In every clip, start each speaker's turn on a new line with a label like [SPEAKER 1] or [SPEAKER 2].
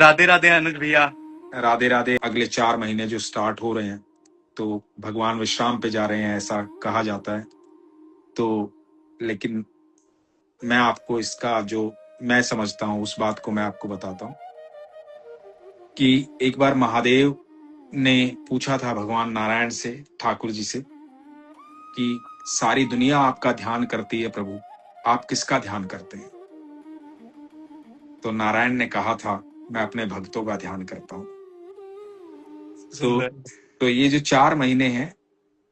[SPEAKER 1] राधे राधे अनुज भैया।
[SPEAKER 2] राधे राधे। अगले 4 महीने जो स्टार्ट हो रहे हैं तो भगवान विश्राम पे जा रहे हैं, ऐसा कहा जाता है। तो लेकिन मैं आपको इसका जो मैं समझता हूँ उस बात को मैं आपको बताता हूँ कि एक बार महादेव ने पूछा था भगवान नारायण से, ठाकुर जी से, कि सारी दुनिया आपका ध्यान करती है प्रभु, आप किसका ध्यान करते हैं? तो नारायण ने कहा था, मैं अपने भक्तों का ध्यान करता हूँ। तो ये जो 4 महीने हैं,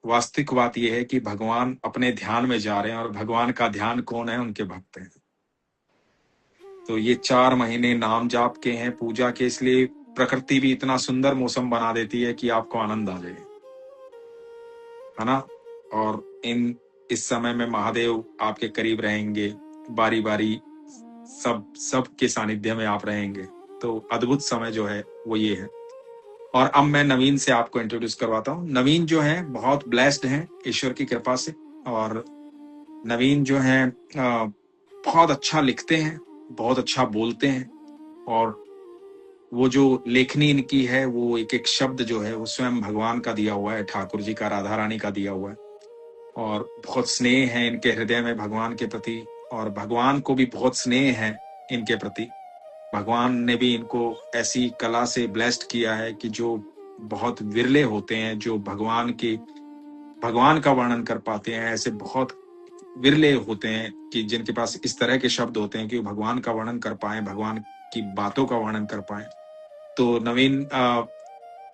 [SPEAKER 2] वास्तविक बात यह है कि भगवान अपने ध्यान में जा रहे हैं, और भगवान का ध्यान कौन है? उनके भक्त हैं। तो ये 4 महीने नाम जाप के हैं, पूजा के, इसलिए प्रकृति भी इतना सुंदर मौसम बना देती है कि आपको आनंद आ जाए, है ना। और इस समय में महादेव आपके करीब रहेंगे, बारी बारी सब के सानिध्य में आप रहेंगे। तो अद्भुत समय जो है वो ये है। और अब मैं नवीन से आपको इंट्रोड्यूस करवाता हूँ। नवीन जो है बहुत ब्लेस्ड हैं ईश्वर की कृपा से, और नवीन जो है बहुत अच्छा लिखते हैं, बहुत अच्छा बोलते हैं, और वो जो लेखनी इनकी है वो एक एक शब्द जो है वो स्वयं भगवान का दिया हुआ है, ठाकुर जी का, राधा रानी का दिया हुआ है। और बहुत स्नेह है इनके हृदय में भगवान के प्रति, और भगवान को भी बहुत स्नेह है इनके प्रति। भगवान ने भी इनको ऐसी कला से ब्लेस्ड किया है कि जो बहुत विरले होते हैं, जो भगवान का वर्णन कर पाते हैं। ऐसे बहुत विरले होते हैं कि जिनके पास इस तरह के शब्द होते हैं कि वो भगवान का वर्णन कर पाए, भगवान की बातों का वर्णन कर पाए। तो नवीन,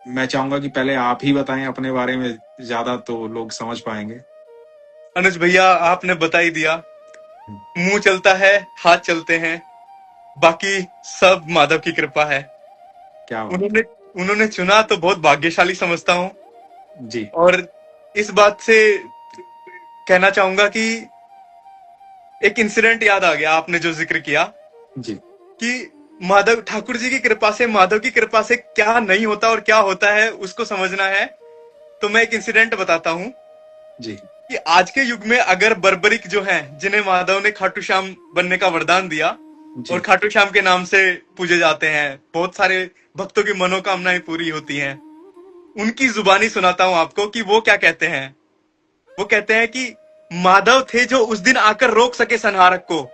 [SPEAKER 2] मैं चाहूंगा कि पहले आप ही बताएं अपने बारे में ज्यादा, तो लोग समझ पाएंगे।
[SPEAKER 1] अनुज भैया, आपने बता ही दिया। मुंह चलता है, हाथ चलते हैं, बाकी सब माधव की कृपा है।
[SPEAKER 2] क्या बात
[SPEAKER 1] उन्होंने चुना तो बहुत भाग्यशाली समझता हूँ
[SPEAKER 2] जी।
[SPEAKER 1] और इस बात से कहना चाहूंगा कि एक इंसिडेंट याद आ गया, आपने जो जिक्र किया
[SPEAKER 2] जी
[SPEAKER 1] कि माधव ठाकुर जी की कृपा से, माधव की कृपा से क्या नहीं होता और क्या होता है उसको समझना है। तो मैं एक इंसिडेंट बताता हूँ
[SPEAKER 2] जी
[SPEAKER 1] कि आज के युग में अगर बर्बरिक जो हैं, जिन्हें माधव ने खाटू श्याम बनने का वरदान दिया और खाटू श्याम के नाम से पूजे जाते हैं, बहुत सारे भक्तों की मनोकामनाएं पूरी होती हैं, उनकी जुबानी सुनाता हूं आपको कि वो क्या कहते हैं। वो कहते हैं कि माधव थे जो उस दिन आकर रोक सके संहारक को,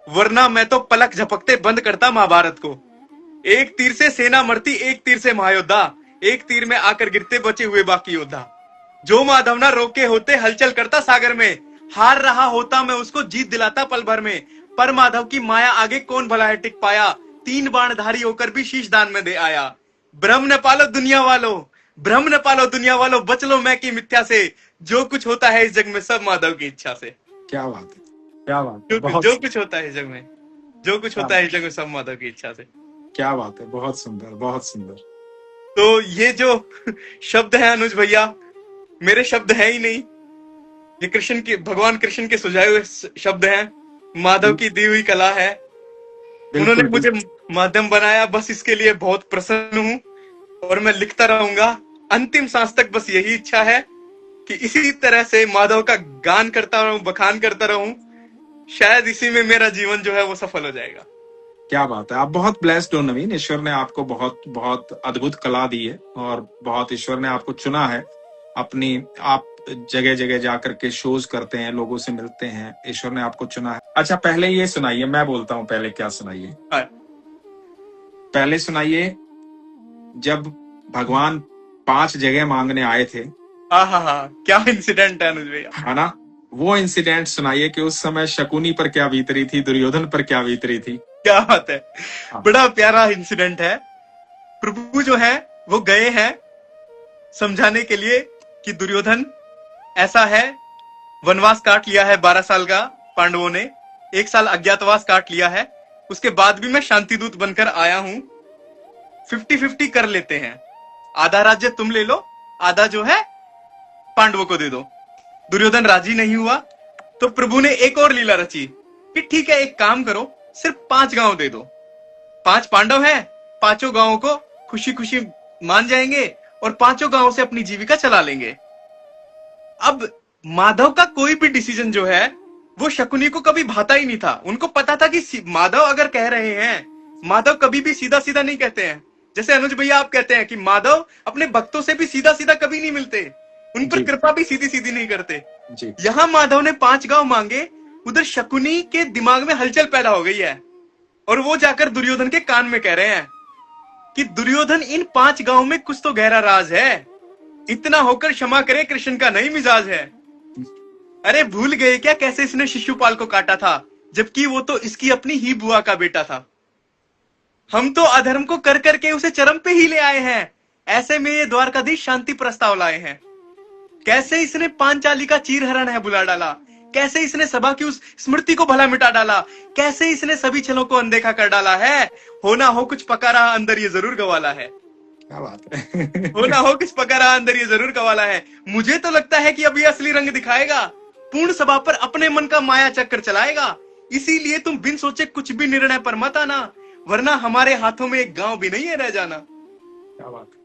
[SPEAKER 1] वरना मैं तो पलक झपकते बंद करता महाभारत को। एक तीर से सेना मरती, एक तीर से महायोद्धा, एक तीर में आकर गिरते बचे हुए बाकी योद्धा। जो माधव ना रोके होते हलचल करता सागर में, हार रहा होता मैं उसको जीत दिलाता पल भर में। पर माधव की माया आगे कौन भला है टिक पाया, 3 बाणधारी होकर भी शीश दान में दे आया। भ्रम न पालो दुनिया वालों, भ्रम न पालो दुनिया वालों, बच लो मैं की मिथ्या से। जो कुछ होता है इस जग में सब माधव की इच्छा से।
[SPEAKER 2] क्या बात है, क्या बात है।
[SPEAKER 1] जो कुछ होता है इस जग में, जो कुछ होता है इस जग में सब माधव की इच्छा से।
[SPEAKER 2] क्या बात है, बहुत सुंदर, बहुत सुंदर।
[SPEAKER 1] तो ये जो शब्द है अनुज भैया, मेरे शब्द है ही नहीं, ये कृष्ण के, भगवान कृष्ण के सुझाए हुए शब्द हैं, माधव की दी हुई कला है। उन्होंने मुझे माध्यम बनाया, बस इसके लिए बहुत प्रसन्न हूं और मैं लिखता रहूंगा अंतिम सांस तक। बस यही इच्छा है कि इसी तरह से माधव का गान करता रहूं, बखान करता रहूं। शायद इसी में मेरा जीवन जो है वो सफल हो जाएगा।
[SPEAKER 2] क्या बात है, आप बहुत ब्लेस्ड हो नवीन। ईश्वर ने आपको बहुत बहुत अद्भुत कला दी है, और बहुत ईश्वर ने आपको चुना है अपनी। आप जगह जगह जाकर के शोज करते हैं, लोगों से मिलते हैं, ईश्वर ने आपको चुना है। अच्छा, पहले ये सुनाइए, मैं बोलता हूँ पहले क्या सुनाइए। पहले सुनाइए, जब भगवान 5 जगह मांगने आए थे।
[SPEAKER 1] हाँ, क्या इंसिडेंट है अनुज भैया,
[SPEAKER 2] है ना। वो इंसिडेंट सुनाइए कि उस समय शकुनी पर क्या बीतरी थी, दुर्योधन पर क्या बीतरी थी।
[SPEAKER 1] क्या बात है। बड़ा प्यारा इंसिडेंट है। प्रभु जो है वो गए हैं समझाने के लिए कि दुर्योधन ऐसा है, वनवास काट लिया है 12 साल का पांडवों ने, 1 साल अज्ञातवास काट लिया है, उसके बाद भी मैं शांति दूत बनकर आया हूं। 50-50 कर लेते हैं, आधा राज्य तुम ले लो, आधा जो है पांडवों को दे दो। दुर्योधन राजी नहीं हुआ तो प्रभु ने एक और लीला रची कि ठीक है, एक काम करो, सिर्फ 5 गांव दे दो। 5 पांडव हैं, 5 गांवों को खुशी खुशी मान जाएंगे और 5 गांवों से अपनी जीविका चला लेंगे। अब माधव का कोई भी डिसीजन जो है वो शकुनी को कभी भाता ही नहीं था। उनको पता था कि माधव अगर कह रहे हैं माधव कभी भी सीधा सीधा नहीं कहते हैं। जैसे अनुज भैया आप कहते हैं कि माधव अपने भक्तों से भी सीधा सीधा कभी नहीं मिलते, उन पर
[SPEAKER 2] जी
[SPEAKER 1] कृपा भी सीधी सीधी नहीं करते।
[SPEAKER 2] जी।
[SPEAKER 1] यहाँ माधव ने 5 गांव मांगे, उधर शकुनी के दिमाग में हलचल पैदा हो गई है और वो जाकर दुर्योधन के कान में कह रहे हैं कि दुर्योधन इन 5 गांव में कुछ तो गहरा राज है, इतना होकर क्षमा करे, कृष्ण का नहीं मिजाज है। अरे भूल गए क्या कैसे इसने शिशुपाल को काटा था, जबकि वो तो इसकी अपनी ही बुआ का बेटा था। हम तो अधर्म को कर करके उसे चरम पे ही ले आए हैं, ऐसे में ये द्वारकाधीश शांति प्रस्ताव लाए हैं। कैसे इसने पांचाली का चीरहरण है बुला डाला, कैसे इसने सभा की उस स्मृति को भला मिटा डाला, कैसे इसने सभी छलों को अनदेखा कर डाला है। होना हो कुछ पका रहा अंदर ये जरूर गवाला है।
[SPEAKER 2] क्या बात है।
[SPEAKER 1] होना हो कुछ पका रहा अंदर ये जरूर गवाला है। मुझे तो लगता है कि अब ये असली रंग दिखाएगा, पूर्ण सभा पर अपने मन का माया चक्कर चलाएगा। इसीलिए तुम बिन सोचे कुछ भी निर्णय पर मत आना, वरना हमारे हाथों में एक गांव भी नहीं है रह जाना।
[SPEAKER 2] क्या बात है।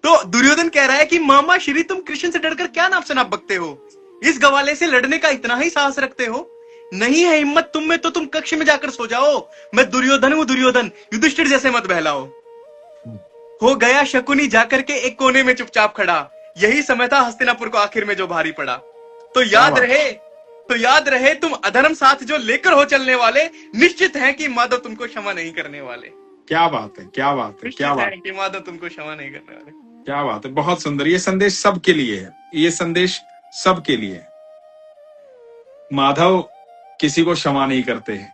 [SPEAKER 1] तो दुर्योधन कह रहा है कि मामा श्री तुम कृष्ण से डरकर क्या नाप शनाप बकते हो, इस गवाले से लड़ने का इतना ही साहस रखते हो। नहीं है हिम्मत तुम में तो तुम कक्ष में जाकर सो जाओ। मैं दुर्योधन हूं दुर्योधन, युधिष्ठिर जैसे मत बहलाओ। हो गया शकुनी जाकर के एक कोने में चुपचाप खड़ा, यही समय था हस्तिनापुर को आखिर में जो भारी पड़ा। तो याद रहे तुम अधर्म साथ जो लेकर हो चलने वाले, निश्चित है कि माधव तुमको क्षमा नहीं करने वाले।
[SPEAKER 2] क्या बात है, क्या बात है, क्या बात है
[SPEAKER 1] कि माधव तुमको क्षमा नहीं करने वाले।
[SPEAKER 2] क्या बात है। बहुत सुंदर। ये संदेश सबके लिए है, ये संदेश सबके लिए है। माधव किसी को क्षमा नहीं करते हैं,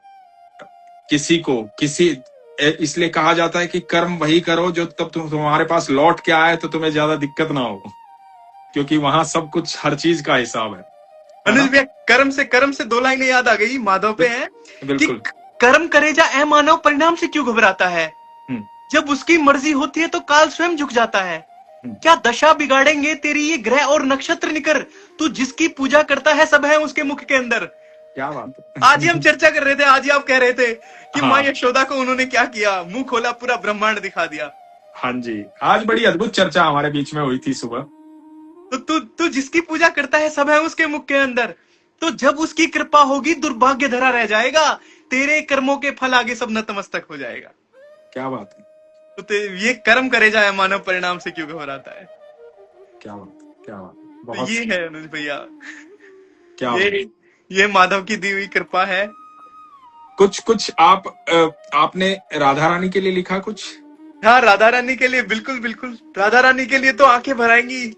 [SPEAKER 2] इसलिए कहा जाता है कि कर्म वही करो जो तब तुम्हारे पास लौट के आए तो तुम्हें ज्यादा दिक्कत ना हो, क्योंकि वहां सब कुछ हर चीज का हिसाब है।
[SPEAKER 1] अनुज भैया कर्म से 2 लाइनें याद आ गई माधव पे है
[SPEAKER 2] बिल्कुल।
[SPEAKER 1] कि कर्म करे जा ए मानव, परिणाम से क्यों घबराता है, जब उसकी मर्जी होती है तो काल स्वयं झुक जाता है। क्या दशा बिगाड़ेंगे तेरी ये ग्रह और नक्षत्र निकर, तू जिसकी पूजा करता है सब है उसके मुख के अंदर।
[SPEAKER 2] क्या बात है।
[SPEAKER 1] आज ही हम चर्चा कर रहे थे, आज ही आप कह रहे थे कि
[SPEAKER 2] हाँ।
[SPEAKER 1] माँ यशोदा को उन्होंने क्या किया, मुंह खोला पूरा ब्रह्मांड दिखा दिया।
[SPEAKER 2] हाँ जी, आज बड़ी अद्भुत चर्चा हमारे बीच में हुई थी सुबह।
[SPEAKER 1] तो तू जिसकी पूजा करता है सब है उसके मुख के अंदर, तो जब उसकी कृपा होगी दुर्भाग्य धरा रह जाएगा, तेरे कर्मों के फल आगे सब नतमस्तक हो जाएगा।
[SPEAKER 2] क्या बात है।
[SPEAKER 1] तो ये कर्म करे जाए मानव, परिणाम से क्यों घबराता है।
[SPEAKER 2] क्या बात, क्या बात।
[SPEAKER 1] तो ये है अनुज भैया,
[SPEAKER 2] क्या
[SPEAKER 1] ये माधव की दी हुई कृपा है।
[SPEAKER 2] कुछ आपने राधा रानी के लिए लिखा कुछ?
[SPEAKER 1] हाँ, राधा रानी के लिए बिल्कुल बिल्कुल, राधा रानी के लिए तो आंखें भराएंगी।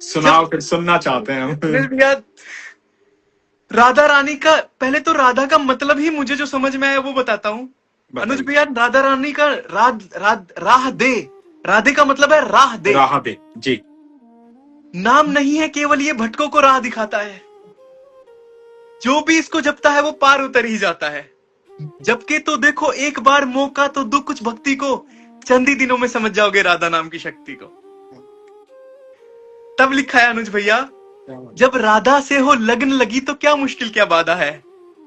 [SPEAKER 2] सुनाओ, फिर सुनना चाहते हैं हम।
[SPEAKER 1] भैया राधा रानी का, पहले तो राधा का मतलब ही मुझे जो समझ में आया वो बताता हूँ अनुज भैया। राधा रानी का राह दे, राधे का मतलब है राह दे।
[SPEAKER 2] राह दे जी।
[SPEAKER 1] नाम नहीं है केवल, ये भटकों को राह दिखाता है। जो भी इसको जपता है वो पार उतर ही जाता है। जबकि तो देखो एक बार मौका तो दो कुछ भक्ति को, चंद ही दिनों में समझ जाओगे राधा नाम की शक्ति को। तब लिखा है अनुज भैया, जब राधा से हो लगन लगी तो क्या मुश्किल क्या बाधा है,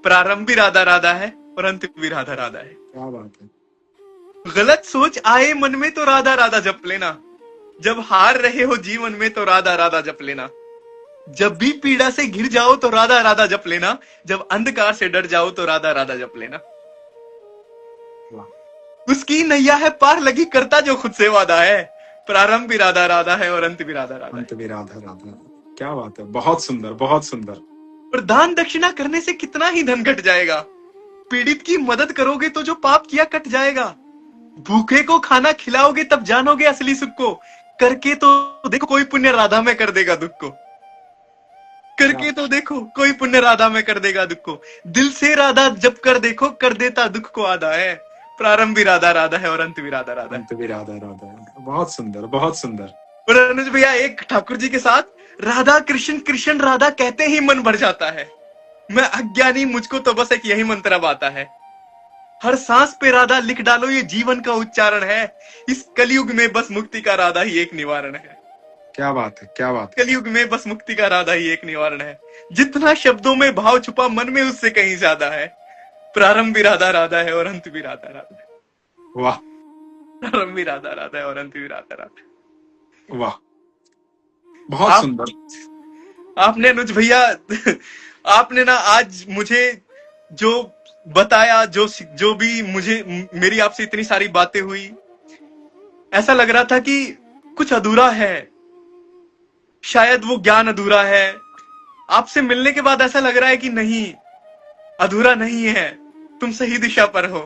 [SPEAKER 1] प्रारंभ भी राधा राधा है और अंत भी राधा राधा है।
[SPEAKER 2] क्या बात है।
[SPEAKER 1] गलत सोच आए मन में तो राधा राधा जप लेना, जब हार रहे हो जीवन में तो राधा राधा जप लेना, जब भी पीड़ा से घिर जाओ तो राधा राधा जप लेना, जब अंधकार से डर जाओ तो राधा राधा जप लेना। उसकी नैया है पार लगी करता जो खुद से वादा है, प्रारंभ भी राधा राधा है और अंत भी राधा राधा,
[SPEAKER 2] अंत भी राधा राधा। क्या बात है, बहुत सुंदर, बहुत सुंदर।
[SPEAKER 1] और दान दक्षिणा करने से कितना ही धन घट जाएगा, पीड़ित की मदद करोगे तो जो पाप किया कट जाएगा, भूखे को खाना खिलाओगे तब जानोगे असली सुख को, करके तो देखो कोई पुण्य राधा में कर देगा दुख को, करके तो देखो कोई पुण्य राधा में कर देगा दुख को, दिल से राधा जब कर देखो कर देता दुख को आधा है, प्रारंभ भी राधा राधा है और अंत भी राधा राधा,
[SPEAKER 2] अंत भी राधा राधा है। बहुत सुंदर, बहुत सुंदर।
[SPEAKER 1] और अनुज भैया एक ठाकुर जी के साथ राधा कृष्ण कृष्ण राधा कहते ही मन भर जाता है, मैं अज्ञानी मुझको तो बस एक यही मंत्र अब आता है, हर सांस पे राधा लिख डालो ये जीवन का उच्चारण है, इस कलयुग में बस मुक्ति का राधा ही एक निवारण है।
[SPEAKER 2] क्या बात है, क्या बात।
[SPEAKER 1] कलयुग में बस मुक्ति का राधा ही एक निवारण है, जितना शब्दों में भाव छुपा मन में उससे कहीं ज्यादा है, प्रारंभ भी राधा राधा है और अंत भी राधा राधा है।
[SPEAKER 2] वाह,
[SPEAKER 1] प्रारंभ भी राधा राधा है और अंत भी राधा राधा।
[SPEAKER 2] वाह, बहुत सुंदर।
[SPEAKER 1] आपने अनुज भैया आपने ना आज मुझे जो बताया, जो भी मुझे मेरी आपसे इतनी सारी बातें हुई, ऐसा लग रहा था कि कुछ अधूरा है, शायद वो ज्ञान अधूरा है। आपसे मिलने के बाद ऐसा लग रहा है कि नहीं, अधूरा नहीं है, तुम सही दिशा पर हो।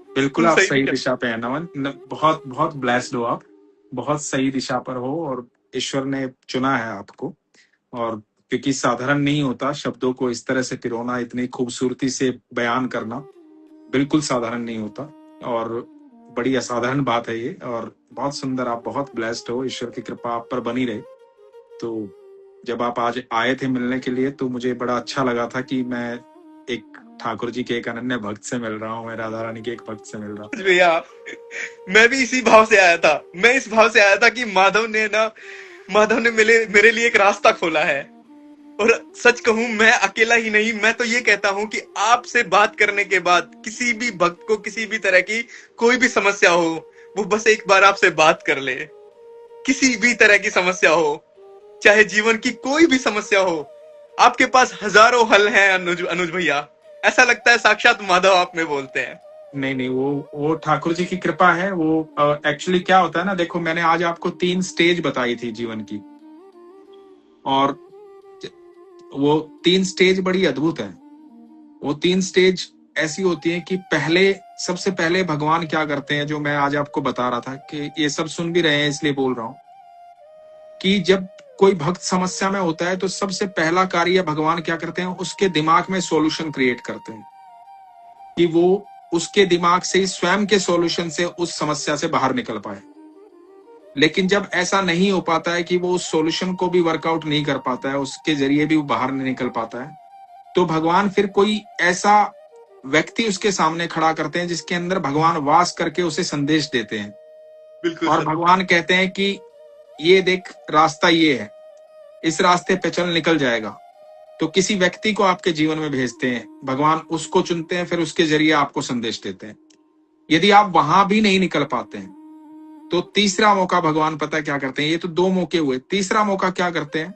[SPEAKER 2] बिल्कुल
[SPEAKER 1] तुम
[SPEAKER 2] आप
[SPEAKER 1] सही
[SPEAKER 2] सही
[SPEAKER 1] दिशा।
[SPEAKER 2] दिशा पे हैं नमन। बहुत बहुत ब्लेस्ड हो आप, बहुत सही दिशा पर हो, और ईश्वर ने चुना है आपको। और क्योंकि साधारण नहीं होता शब्दों को इस तरह से पिरोना, इतनी खूबसूरती से बयान करना, बिल्कुल साधारण नहीं होता, और बड़ी असाधारण बात है ये। और बहुत सुंदर, आप बहुत ब्लेस्ड हो, ईश्वर की कृपा आप पर बनी रहे। तो जब आप आज आए थे मिलने के लिए, तो मुझे बड़ा अच्छा लगा था कि मैं एक ठाकुर जी के एक अनन्य भक्त से मिल रहा हूँ, मैं राधा रानी के एक भक्त से मिल रहा हूँ।
[SPEAKER 1] भैया, मैं भी इसी भाव से आया था। मैं इस भाव से आया था कि माधव ने मेरे मेरे लिए एक रास्ता खोला है। और सच कहूं, मैं अकेला ही नहीं, मैं तो ये कहता हूं कि आपसे बात करने के बाद किसी भी भक्त को किसी भी तरह की कोई भी समस्या हो, वो बस एक बार आपसे बात कर ले। किसी भी तरह की समस्या हो, चाहे जीवन की कोई भी समस्या हो, आपके पास हजारों हल हैं। अनुज अनुज भैया, ऐसा लगता है साक्षात माधव आप में बोलते हैं।
[SPEAKER 2] नहीं नहीं, वो ठाकुर जी की कृपा है। वो एक्चुअली क्या होता है ना, देखो मैंने आज आपको 3 स्टेज बताई थी जीवन की, और वो 3 स्टेज बड़ी अद्भुत है। वो 3 स्टेज ऐसी होती है कि सबसे पहले भगवान क्या करते हैं, जो मैं आज आपको बता रहा था, कि ये सब सुन भी रहे हैं इसलिए बोल रहा हूं, कि जब कोई भक्त समस्या में होता है तो सबसे पहला कार्य भगवान क्या करते हैं, उसके दिमाग में सॉल्यूशन क्रिएट करते हैं, कि वो उसके दिमाग से ही स्वयं के सॉल्यूशन से उस समस्या से बाहर निकल पाए। लेकिन जब ऐसा नहीं हो पाता है, कि वो उस सॉल्यूशन को भी वर्कआउट नहीं कर पाता है, उसके जरिए भी वो बाहर नहीं निकल पाता है, तो भगवान फिर कोई ऐसा व्यक्ति उसके सामने खड़ा करते हैं जिसके अंदर भगवान वास करके उसे संदेश देते हैं।
[SPEAKER 1] बिल्कुल
[SPEAKER 2] और
[SPEAKER 1] सर।
[SPEAKER 2] भगवान कहते हैं कि ये देख, रास्ता ये है, इस रास्ते पे चल, निकल जाएगा। तो किसी व्यक्ति को आपके जीवन में भेजते हैं, भगवान उसको चुनते हैं, फिर उसके जरिए आपको संदेश देते हैं। यदि आप वहां भी नहीं निकल पाते हैं, तो तीसरा मौका भगवान पता है क्या करते हैं, ये तो 2 मौके हुए, तीसरा मौका क्या करते हैं,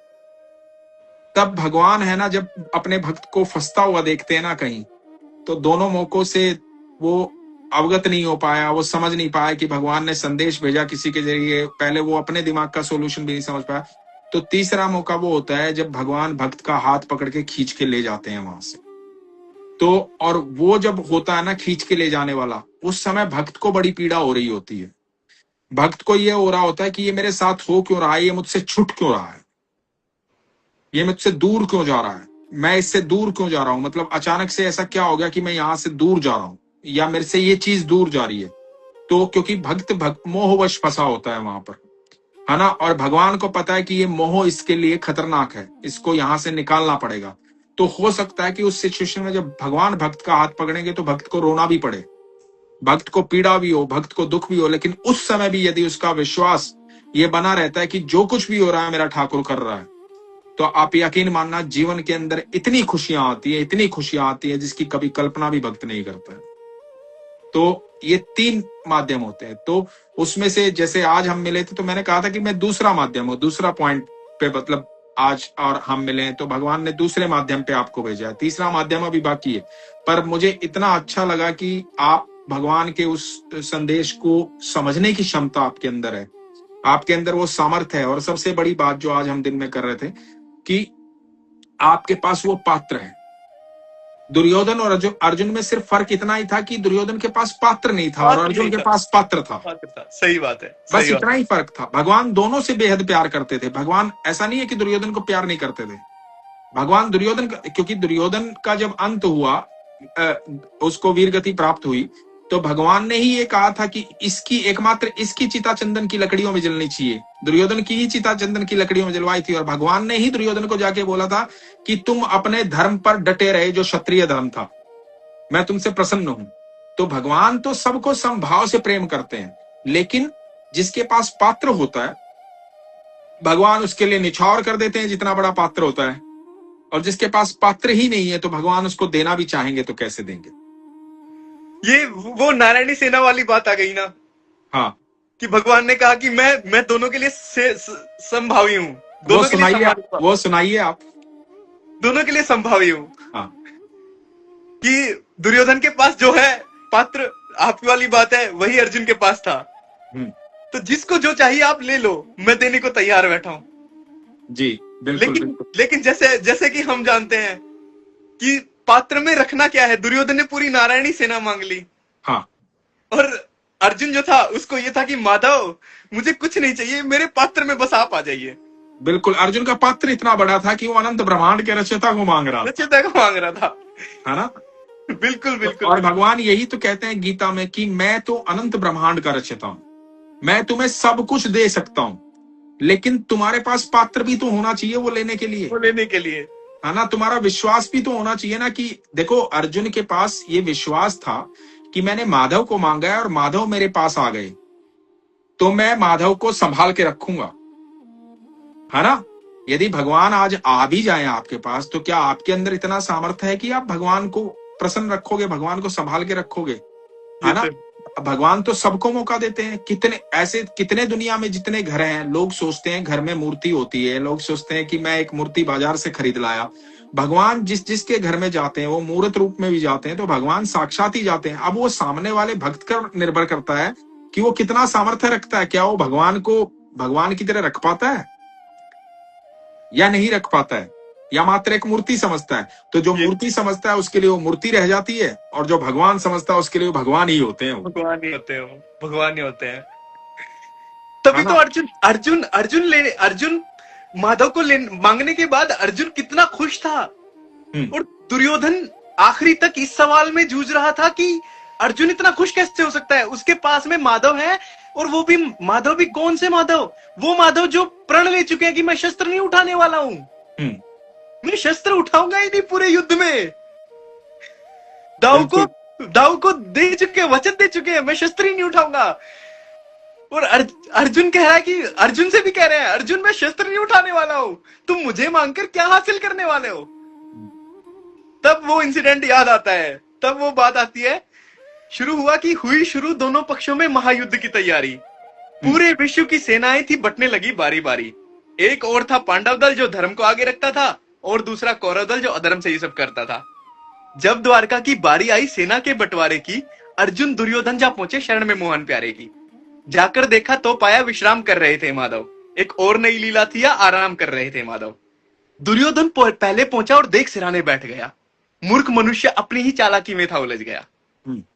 [SPEAKER 2] तब भगवान है ना, जब अपने भक्त को फंसता हुआ देखते हैं ना कहीं, तो दोनों मौकों से वो अवगत नहीं हो पाया, वो समझ नहीं पाया कि भगवान ने संदेश भेजा किसी के जरिए, पहले वो अपने दिमाग का सोल्यूशन भी नहीं समझ पाया, तो तीसरा मौका वो होता है जब भगवान भक्त का हाथ पकड़ के खींच के ले जाते हैं वहां से। तो और वो जब होता है ना खींच के ले जाने वाला, उस समय भक्त को बड़ी पीड़ा हो रही होती है। भक्त को ये हो रहा होता है कि ये मेरे साथ हो क्यों रहा है, ये मुझसे छूट क्यों रहा है, ये मुझसे दूर क्यों जा रहा है, मैं इससे दूर क्यों जा रहा हूं, मतलब अचानक से ऐसा क्या हो गया कि मैं यहां से दूर जा रहा हूं, या मेरे से ये चीज दूर जा रही है। तो क्योंकि भक्त मोहवश फंसा होता है वहां पर, है ना, और भगवान को पता है कि ये मोह इसके लिए खतरनाक है, इसको यहां से निकालना पड़ेगा। तो हो सकता है कि उस सिचुएशन में जब भगवान भक्त का हाथ पकड़ेंगे तो भक्त को रोना भी पड़े, भक्त को पीड़ा भी हो, भक्त को दुख भी हो, लेकिन उस समय भी यदि उसका विश्वास ये बना रहता है कि जो कुछ भी हो रहा है मेरा ठाकुर कर रहा है, तो आप यकीन मानना जीवन के अंदर इतनी खुशियां आती है, इतनी खुशियां आती है जिसकी कभी कल्पना भी भक्त नहीं करता है। तो ये 3 माध्यम होते हैं। तो उसमें से जैसे आज हम मिले थे, तो मैंने कहा था कि मैं दूसरा माध्यम हूं, दूसरा पॉइंट पे, मतलब आज और हम मिले हैं तो भगवान ने दूसरे माध्यम पे आपको भेजा है, तीसरा माध्यम अभी बाकी है। पर मुझे इतना अच्छा लगा कि आप भगवान के उस संदेश को समझने की क्षमता आपके अंदर है, आपके अंदर वो सामर्थ्य है। और सबसे बड़ी बात जो आज हम दिन में कर रहे थे, कि आपके पास वो पात्र है। दुर्योधन और अर्जुन में सिर्फ फर्क इतना ही था कि दुर्योधन के पास पात्र नहीं था और
[SPEAKER 1] बात
[SPEAKER 2] अर्जुन
[SPEAKER 1] नहीं
[SPEAKER 2] के
[SPEAKER 1] था,
[SPEAKER 2] पास पात्र था।
[SPEAKER 1] बात था। सही बात है,
[SPEAKER 2] बस
[SPEAKER 1] सही बात।
[SPEAKER 2] इतना ही फर्क था। भगवान दोनों से बेहद प्यार करते थे। भगवान ऐसा नहीं है कि दुर्योधन को प्यार नहीं करते थे। भगवान दुर्योधन का, क्योंकि दुर्योधन का जब अंत हुआ, उसको वीर गति प्राप्त हुई, तो भगवान ने ही ये कहा था कि इसकी एकमात्र इसकी चिता चंदन की लकड़ियों में जलनी चाहिए। दुर्योधन की ही चिता चंदन की लकड़ियों में जलवाई थी, और भगवान ने ही दुर्योधन को जाके बोला था कि तुम अपने धर्म पर डटे रहे, जो क्षत्रिय धर्म था, मैं तुमसे प्रसन्न हूं। तो भगवान तो सबको समभाव से प्रेम करते हैं, लेकिन जिसके पास पात्र होता है भगवान उसके लिए निछावर कर देते हैं जितना बड़ा पात्र होता है, और जिसके पास पात्र ही नहीं है तो भगवान उसको देना भी चाहेंगे तो कैसे देंगे।
[SPEAKER 1] ये वो नारायणी सेना वाली बात आ गई ना,
[SPEAKER 2] हाँ,
[SPEAKER 1] कि भगवान ने कहा कि मैं दोनों के लिए संभावी हूँ,
[SPEAKER 2] वो
[SPEAKER 1] दोनों के लिए
[SPEAKER 2] सुनाइए,
[SPEAKER 1] संभावी हूँ,
[SPEAKER 2] वो सुनाइए आप।
[SPEAKER 1] दोनों के लिए संभावी हूँ।
[SPEAKER 2] हाँ,
[SPEAKER 1] कि दुर्योधन के पास जो है पात्र, आपकी वाली बात है, वही अर्जुन के पास था।
[SPEAKER 2] हम्म,
[SPEAKER 1] तो जिसको जो चाहिए आप ले लो, मैं देने को तैयार बैठा हूं।
[SPEAKER 2] जी बिल्कुल
[SPEAKER 1] लेकिन
[SPEAKER 2] बिल्कुल।
[SPEAKER 1] लेकिन जैसे जैसे कि हम जानते हैं कि पात्र में रखना क्या है, दुर्योधन ने पूरी नारायणी सेना मांग ली,
[SPEAKER 2] हाँ
[SPEAKER 1] और अर्जुन जो था उसको ये था कि माधव मुझे कुछ नहीं चाहिए, मेरे पात्र में बस आप आ जाइए।
[SPEAKER 2] बिल्कुल, अर्जुन का पात्र इतना बड़ा था कि वो अनंत ब्रह्मांड के रचयिता को मांग रहा था,
[SPEAKER 1] रचिता को मांग रहा था।
[SPEAKER 2] है ना।
[SPEAKER 1] बिल्कुल बिल्कुल
[SPEAKER 2] और
[SPEAKER 1] बिल्कुल।
[SPEAKER 2] भगवान यही तो कहते हैं गीता में कि मैं तो अनंत ब्रह्मांड का रचयिता हूं, मैं तुम्हें सब कुछ दे सकता हूं, लेकिन तुम्हारे पास पात्र भी तो होना चाहिए वो लेने के लिए,
[SPEAKER 1] वो लेने के लिए।
[SPEAKER 2] है ना। तुम्हारा विश्वास भी तो होना चाहिए ना, कि देखो अर्जुन के पास ये विश्वास था कि मैंने माधव को मांगा है और माधव मेरे पास आ गए, तो मैं माधव को संभाल के रखूंगा, है ना। यदि भगवान आज आ भी जाए आपके पास, तो क्या आपके अंदर इतना सामर्थ्य है कि आप भगवान को प्रसन्न रखोगे, भगवान को संभाल के रखोगे, है
[SPEAKER 1] ये
[SPEAKER 2] ना।
[SPEAKER 1] तो
[SPEAKER 2] भगवान तो सबको मौका देते हैं। कितने दुनिया में जितने घर हैं, लोग सोचते हैं घर में मूर्ति होती है, लोग सोचते हैं कि मैं एक मूर्ति बाजार से खरीद लाया। भगवान जिस जिसके घर में जाते हैं वो मूर्त रूप में भी जाते हैं, तो भगवान साक्षात ही जाते हैं। अब वो सामने वाले भक्त पर निर्भर करता है कि वो कितना सामर्थ्य रखता है, क्या वो भगवान को भगवान की तरह रख पाता है या नहीं रख पाता है, या मात्र एक मूर्ति समझता है। तो जो
[SPEAKER 1] ये
[SPEAKER 2] मूर्ति समझता है उसके लिए वो मूर्ति रह जाती है, और जो भगवान समझता है उसके लिए वो भगवान ही होते हैं,
[SPEAKER 1] भगवान ही होते हैं, वो भगवान ही होते हैं।
[SPEAKER 2] है
[SPEAKER 1] तभी तो
[SPEAKER 2] ना।
[SPEAKER 1] अर्जुन माधव को मांगने के बाद अर्जुन कितना खुश था।
[SPEAKER 2] हम्म,
[SPEAKER 1] और दुर्योधन आखिरी तक इस सवाल में जूझ रहा था कि अर्जुन इतना खुश कैसे हो सकता है, उसके पास में माधव है, और वो भी माधव भी कौन से माधव, वो माधव जो प्रण ले चुके हैं कि मैं शस्त्र नहीं उठाने वाला हूं,
[SPEAKER 2] हम्म,
[SPEAKER 1] मैं शस्त्र उठाऊंगा ही नहीं पूरे युद्ध में। दाऊ को
[SPEAKER 2] बिल्कुल
[SPEAKER 1] दाऊ को दे चुके, वचन दे चुके हैं, मैं शस्त्र ही नहीं उठाऊंगा। और अर्जुन कह रहा है कि अर्जुन से भी कह रहे हैं, अर्जुन मैं शस्त्र नहीं उठाने वाला हूं, तुम मुझे मांगकर क्या हासिल करने वाले हो। तब वो इंसिडेंट याद आता है, तब वो बात आती है। शुरू हुआ कि हुई शुरू दोनों पक्षों में महायुद्ध की तैयारी। पूरे विश्व की सेनाएं थी बटने लगी बारी बारी। एक और था पांडव दल जो धर्म को आगे रखता था, और दूसरा कौरव दल जो अधर्म से ये सब करता था। जब द्वारका की बारी आई सेना के बंटवारे की, अर्जुन दुर्योधन जा पहुंचे शरण में मोहन प्यारे की। जाकर देखा तो पाया विश्राम कर रहे थे माधव, एक और नई लीला थी या आराम कर रहे थे माधव। दुर्योधन पहले पहुंचा और देख सिराने बैठ गया। मूर्ख मनुष्य अपनी ही चालाकी में था उलझ गया।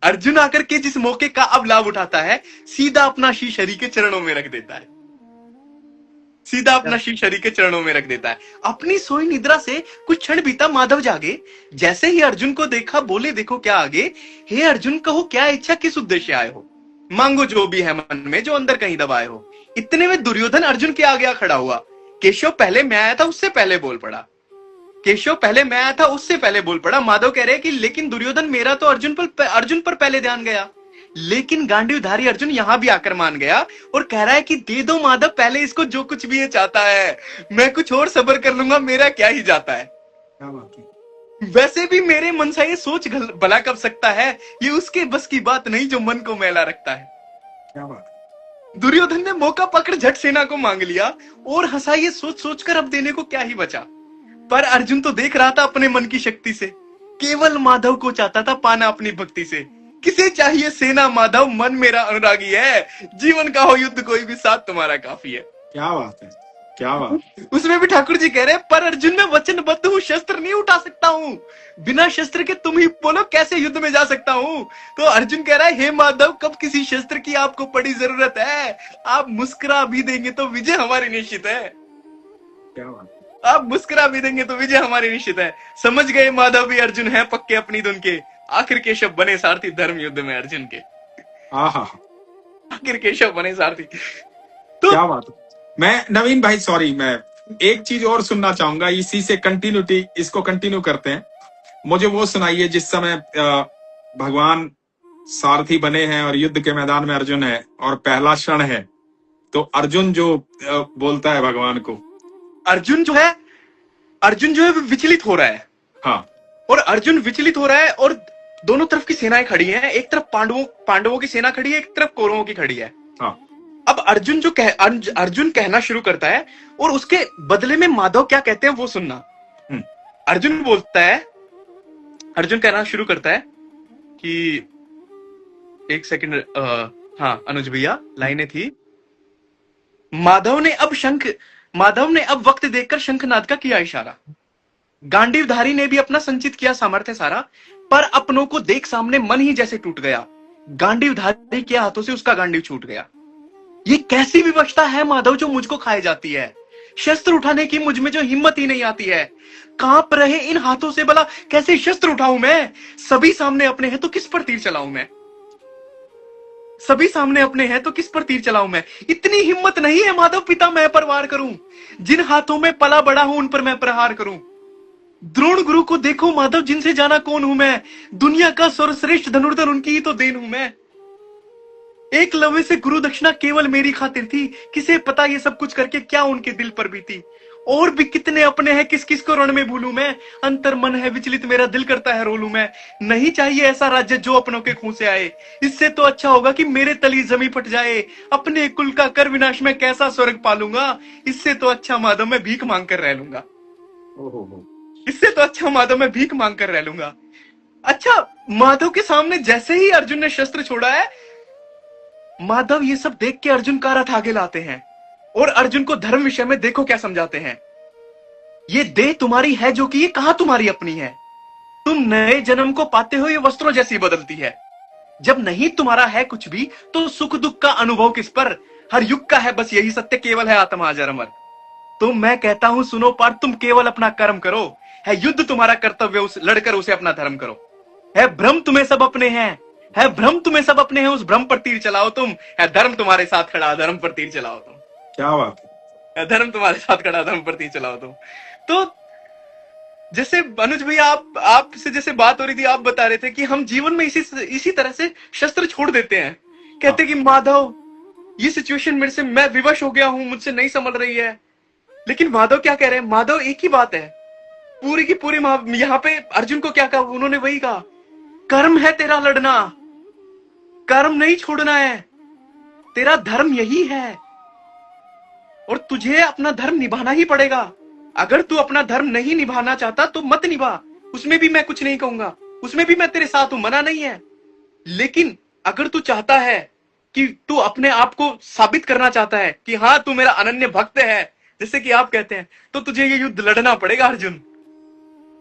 [SPEAKER 1] अर्जुन आकर के जिस मौके का अब लाभ उठाता है, सीधा अपना शीश हरि के चरणों में रख देता है, सीधा अपना शीश हरि के चरणों में रख देता है। अपनी सोई निद्रा से कुछ क्षण बीता, माधव जागे। जैसे ही अर्जुन को देखा बोले, देखो क्या आगे। हे अर्जुन, कहो क्या इच्छा, किस उद्देश्य आए हो, मांगो जो भी है मन में, जो अंदर कहीं दबाए हो। इतने में दुर्योधन अर्जुन के आगे खड़ा हुआ। केशव पहले मैं आया था उससे पहले बोल पड़ा, केशव पहले मैं आया था उससे पहले बोल पड़ा। माधव कह रहे कि लेकिन दुर्योधन मेरा तो अर्जुन पर पहले ध्यान गया। लेकिन गांडीवधारी अर्जुन यहां भी आकर मान गया और कह रहा है कि दे दो माधव पहले इसको जो कुछ भी ये चाहता है, मैं कुछ और सब्र कर लूंगा, मेरा क्या ही जाता है।
[SPEAKER 2] क्या बात है।
[SPEAKER 1] वैसे भी मेरे मन से ये सोच भला कब सकता है, ये उसके बस की बात नहीं जो मन को मैला रखता है।
[SPEAKER 2] क्या बात है।
[SPEAKER 1] दुर्योधन ने मौका पकड़ झट सेना को मांग लिया और हंसा, ये सोच सोचकर अब देने को क्या ही बचा। पर अर्जुन तो देख रहा था अपने मन की शक्ति से, केवल माधव को चाहता था पाना अपनी भक्ति से। किसे चाहिए सेना माधव, मन मेरा अनुरागी है, जीवन का हो युद्ध कोई भी साथ तुम्हारा काफी है।
[SPEAKER 2] क्या बात है, क्या बात।
[SPEAKER 1] उसमें भी ठाकुर जी कह रहे हैं, पर अर्जुन मैं वचनबद्ध हूँ, शस्त्र नहीं उठा सकता हूँ, बिना शस्त्र के तुम ही बोलो कैसे युद्ध में जा सकता हूँ। तो अर्जुन कह रहा है, हे माधव कब किसी शस्त्र की आपको बड़ी जरूरत है, आप मुस्कुरा भी देंगे तो विजय हमारी निश्चित है।
[SPEAKER 2] क्या बात।
[SPEAKER 1] आप मुस्कुरा भी देंगे तो विजय हमारी निश्चित है। समझ गए माधव भी अर्जुन है पक्के अपनी धुन के, आखिर केशव बने सारथी धर्म युद्ध में अर्जुन के।
[SPEAKER 2] आहा,
[SPEAKER 1] आखिर केशव बने सारथी। तो
[SPEAKER 2] क्या बात। मैं नवीन भाई सॉरी, मैं एक चीज और सुनना चाहूंगा, इसी से कंटिन्यूटी, इसको कंटिन्यू करते हैं। मुझे वो सुनाइए जिस समय भगवान सारथी बने हैं और युद्ध के मैदान में अर्जुन है और पहला क्षण है, तो अर्जुन जो बोलता है भगवान को,
[SPEAKER 1] अर्जुन जो है विचलित हो रहा है।
[SPEAKER 2] हाँ,
[SPEAKER 1] और अर्जुन विचलित हो रहा है और दोनों तरफ की सेनाएं खड़ी हैं, एक तरफ पांडवों की सेना खड़ी है, एक तरफ कौरवों की खड़ी है।
[SPEAKER 2] हाँ,
[SPEAKER 1] अब अर्जुन कहना शुरू करता है और उसके बदले में माधव क्या कहते हैं वो सुनना। अर्जुन बोलता है, अर्जुन कहना शुरू करता है कि एक सेकंड, हाँ अनुज भैया लाइनें थी। माधव ने अब वक्त देखकर शंखनाद का किया इशारा। गांडीवधारी ने भी अपना संचित किया सामर्थ्य सारा, पर अपनों को देख सामने मन ही जैसे टूट गया। गांडीवधारी के हाथों से उसका गांडीव छूट गया। ये कैसी विवशता है माधव जो मुझको खाए जाती है। शस्त्र उठाने की मुझ में जो हिम्मत ही नहीं आती है। कांप रहे इन हाथों से भला कैसे शस्त्र उठाऊं मैं। सभी सामने अपने हैं तो किस पर तीर चलाऊं मैं। सभी सामने अपने हैं तो किस पर तीर चलाऊं मैं। इतनी हिम्मत नहीं है माधव पिता मैं पर वार करूं। जिन हाथों में पला बड़ा हूं उन पर मैं प्रहार करूं। द्रोण गुरु को देखो माधव जिनसे जाना कौन हूं मैं। दुनिया का सर्वश्रेष्ठ धनुर्धर उनकी ही तो देन हूं मैं। एक लवे से गुरु दक्षिणा केवल मेरी खातिर थी। किसे पता ये सब कुछ करके क्या उनके दिल पर बीती। और भी कितने अपने हैं किस किस को रण में भूलूं मैं। अंतर मन है विचलित मेरा दिल करता है रोलूं मैं। नहीं चाहिए ऐसा राज्य जो अपनों के खून से आए। इससे तो अच्छा होगा कि मेरे तली जमी फट जाए। अपने कुल का कर विनाश में कैसा स्वर्ग पालूंगा। इससे तो अच्छा माधव मैं भीख मांग कर रह लूंगा। इससे तो अच्छा माधव मैं भीख मांग कर रह लूंगा। अच्छा, माधव के सामने जैसे ही अर्जुन ने शस्त्र छोड़ा है, माधव ये सब देख के अर्जुन का रथ आगे लाते हैं और अर्जुन को धर्म विषय में देखो क्या समझाते हैं। ये देह तुम्हारी है जो कि ये कहां तुम्हारी अपनी है। तुम नए जन्म को पाते हो ये वस्त्रों जैसी बदलती है। जब नहीं तुम्हारा है कुछ भी तो सुख दुख का अनुभव किस पर। हर युग का है बस यही सत्य केवल है आत्मा अजर अमर। तो मैं कहता हूं सुनो पार्थ तुम केवल अपना कर्म करो। है युद्ध तुम्हारा कर्तव्य उस लड़कर उसे अपना धर्म करो। है भ्रम तुम्हें सब अपने हैं। है भ्रम तुम्हें सब अपने हैं उस भ्रम पर तीर चलाओ तुम। है धर्म तुम्हारे साथ खड़ा धर्म पर तीर चलाओ तुम।
[SPEAKER 2] क्या बात
[SPEAKER 1] है धर्म तुम्हारे साथ खड़ा धर्म पर तीर चलाओ तुम। तो जैसे अनुज भैया आपसे जैसे बात हो रही थी, आप बता रहे थे कि हम जीवन में इसी तरह से शस्त्र छोड़ देते हैं। कहते कि माधव ये सिचुएशन मेरे से, मैं विवश हो गया हूं, मुझसे नहीं संभल रही है। लेकिन माधव क्या कह रहे हैं, माधव एक ही बात है पूरी की पूरी। यहाँ पे अर्जुन को क्या कहा, उन्होंने वही कहा, कर्म है तेरा लड़ना, कर्म नहीं छोड़ना है, तेरा धर्म यही है और तुझे अपना धर्म निभाना ही पड़ेगा। अगर तू अपना धर्म नहीं निभाना चाहता तो मत निभा, उसमें भी मैं कुछ नहीं कहूंगा, उसमें भी मैं तेरे साथ हूं, मना नहीं है। लेकिन अगर तू चाहता है कि तू अपने आप को साबित करना चाहता है कि हाँ तू मेरा अनन्य भक्त है, जैसे कि आप कहते हैं, तो तुझे ये युद्ध लड़ना पड़ेगा अर्जुन।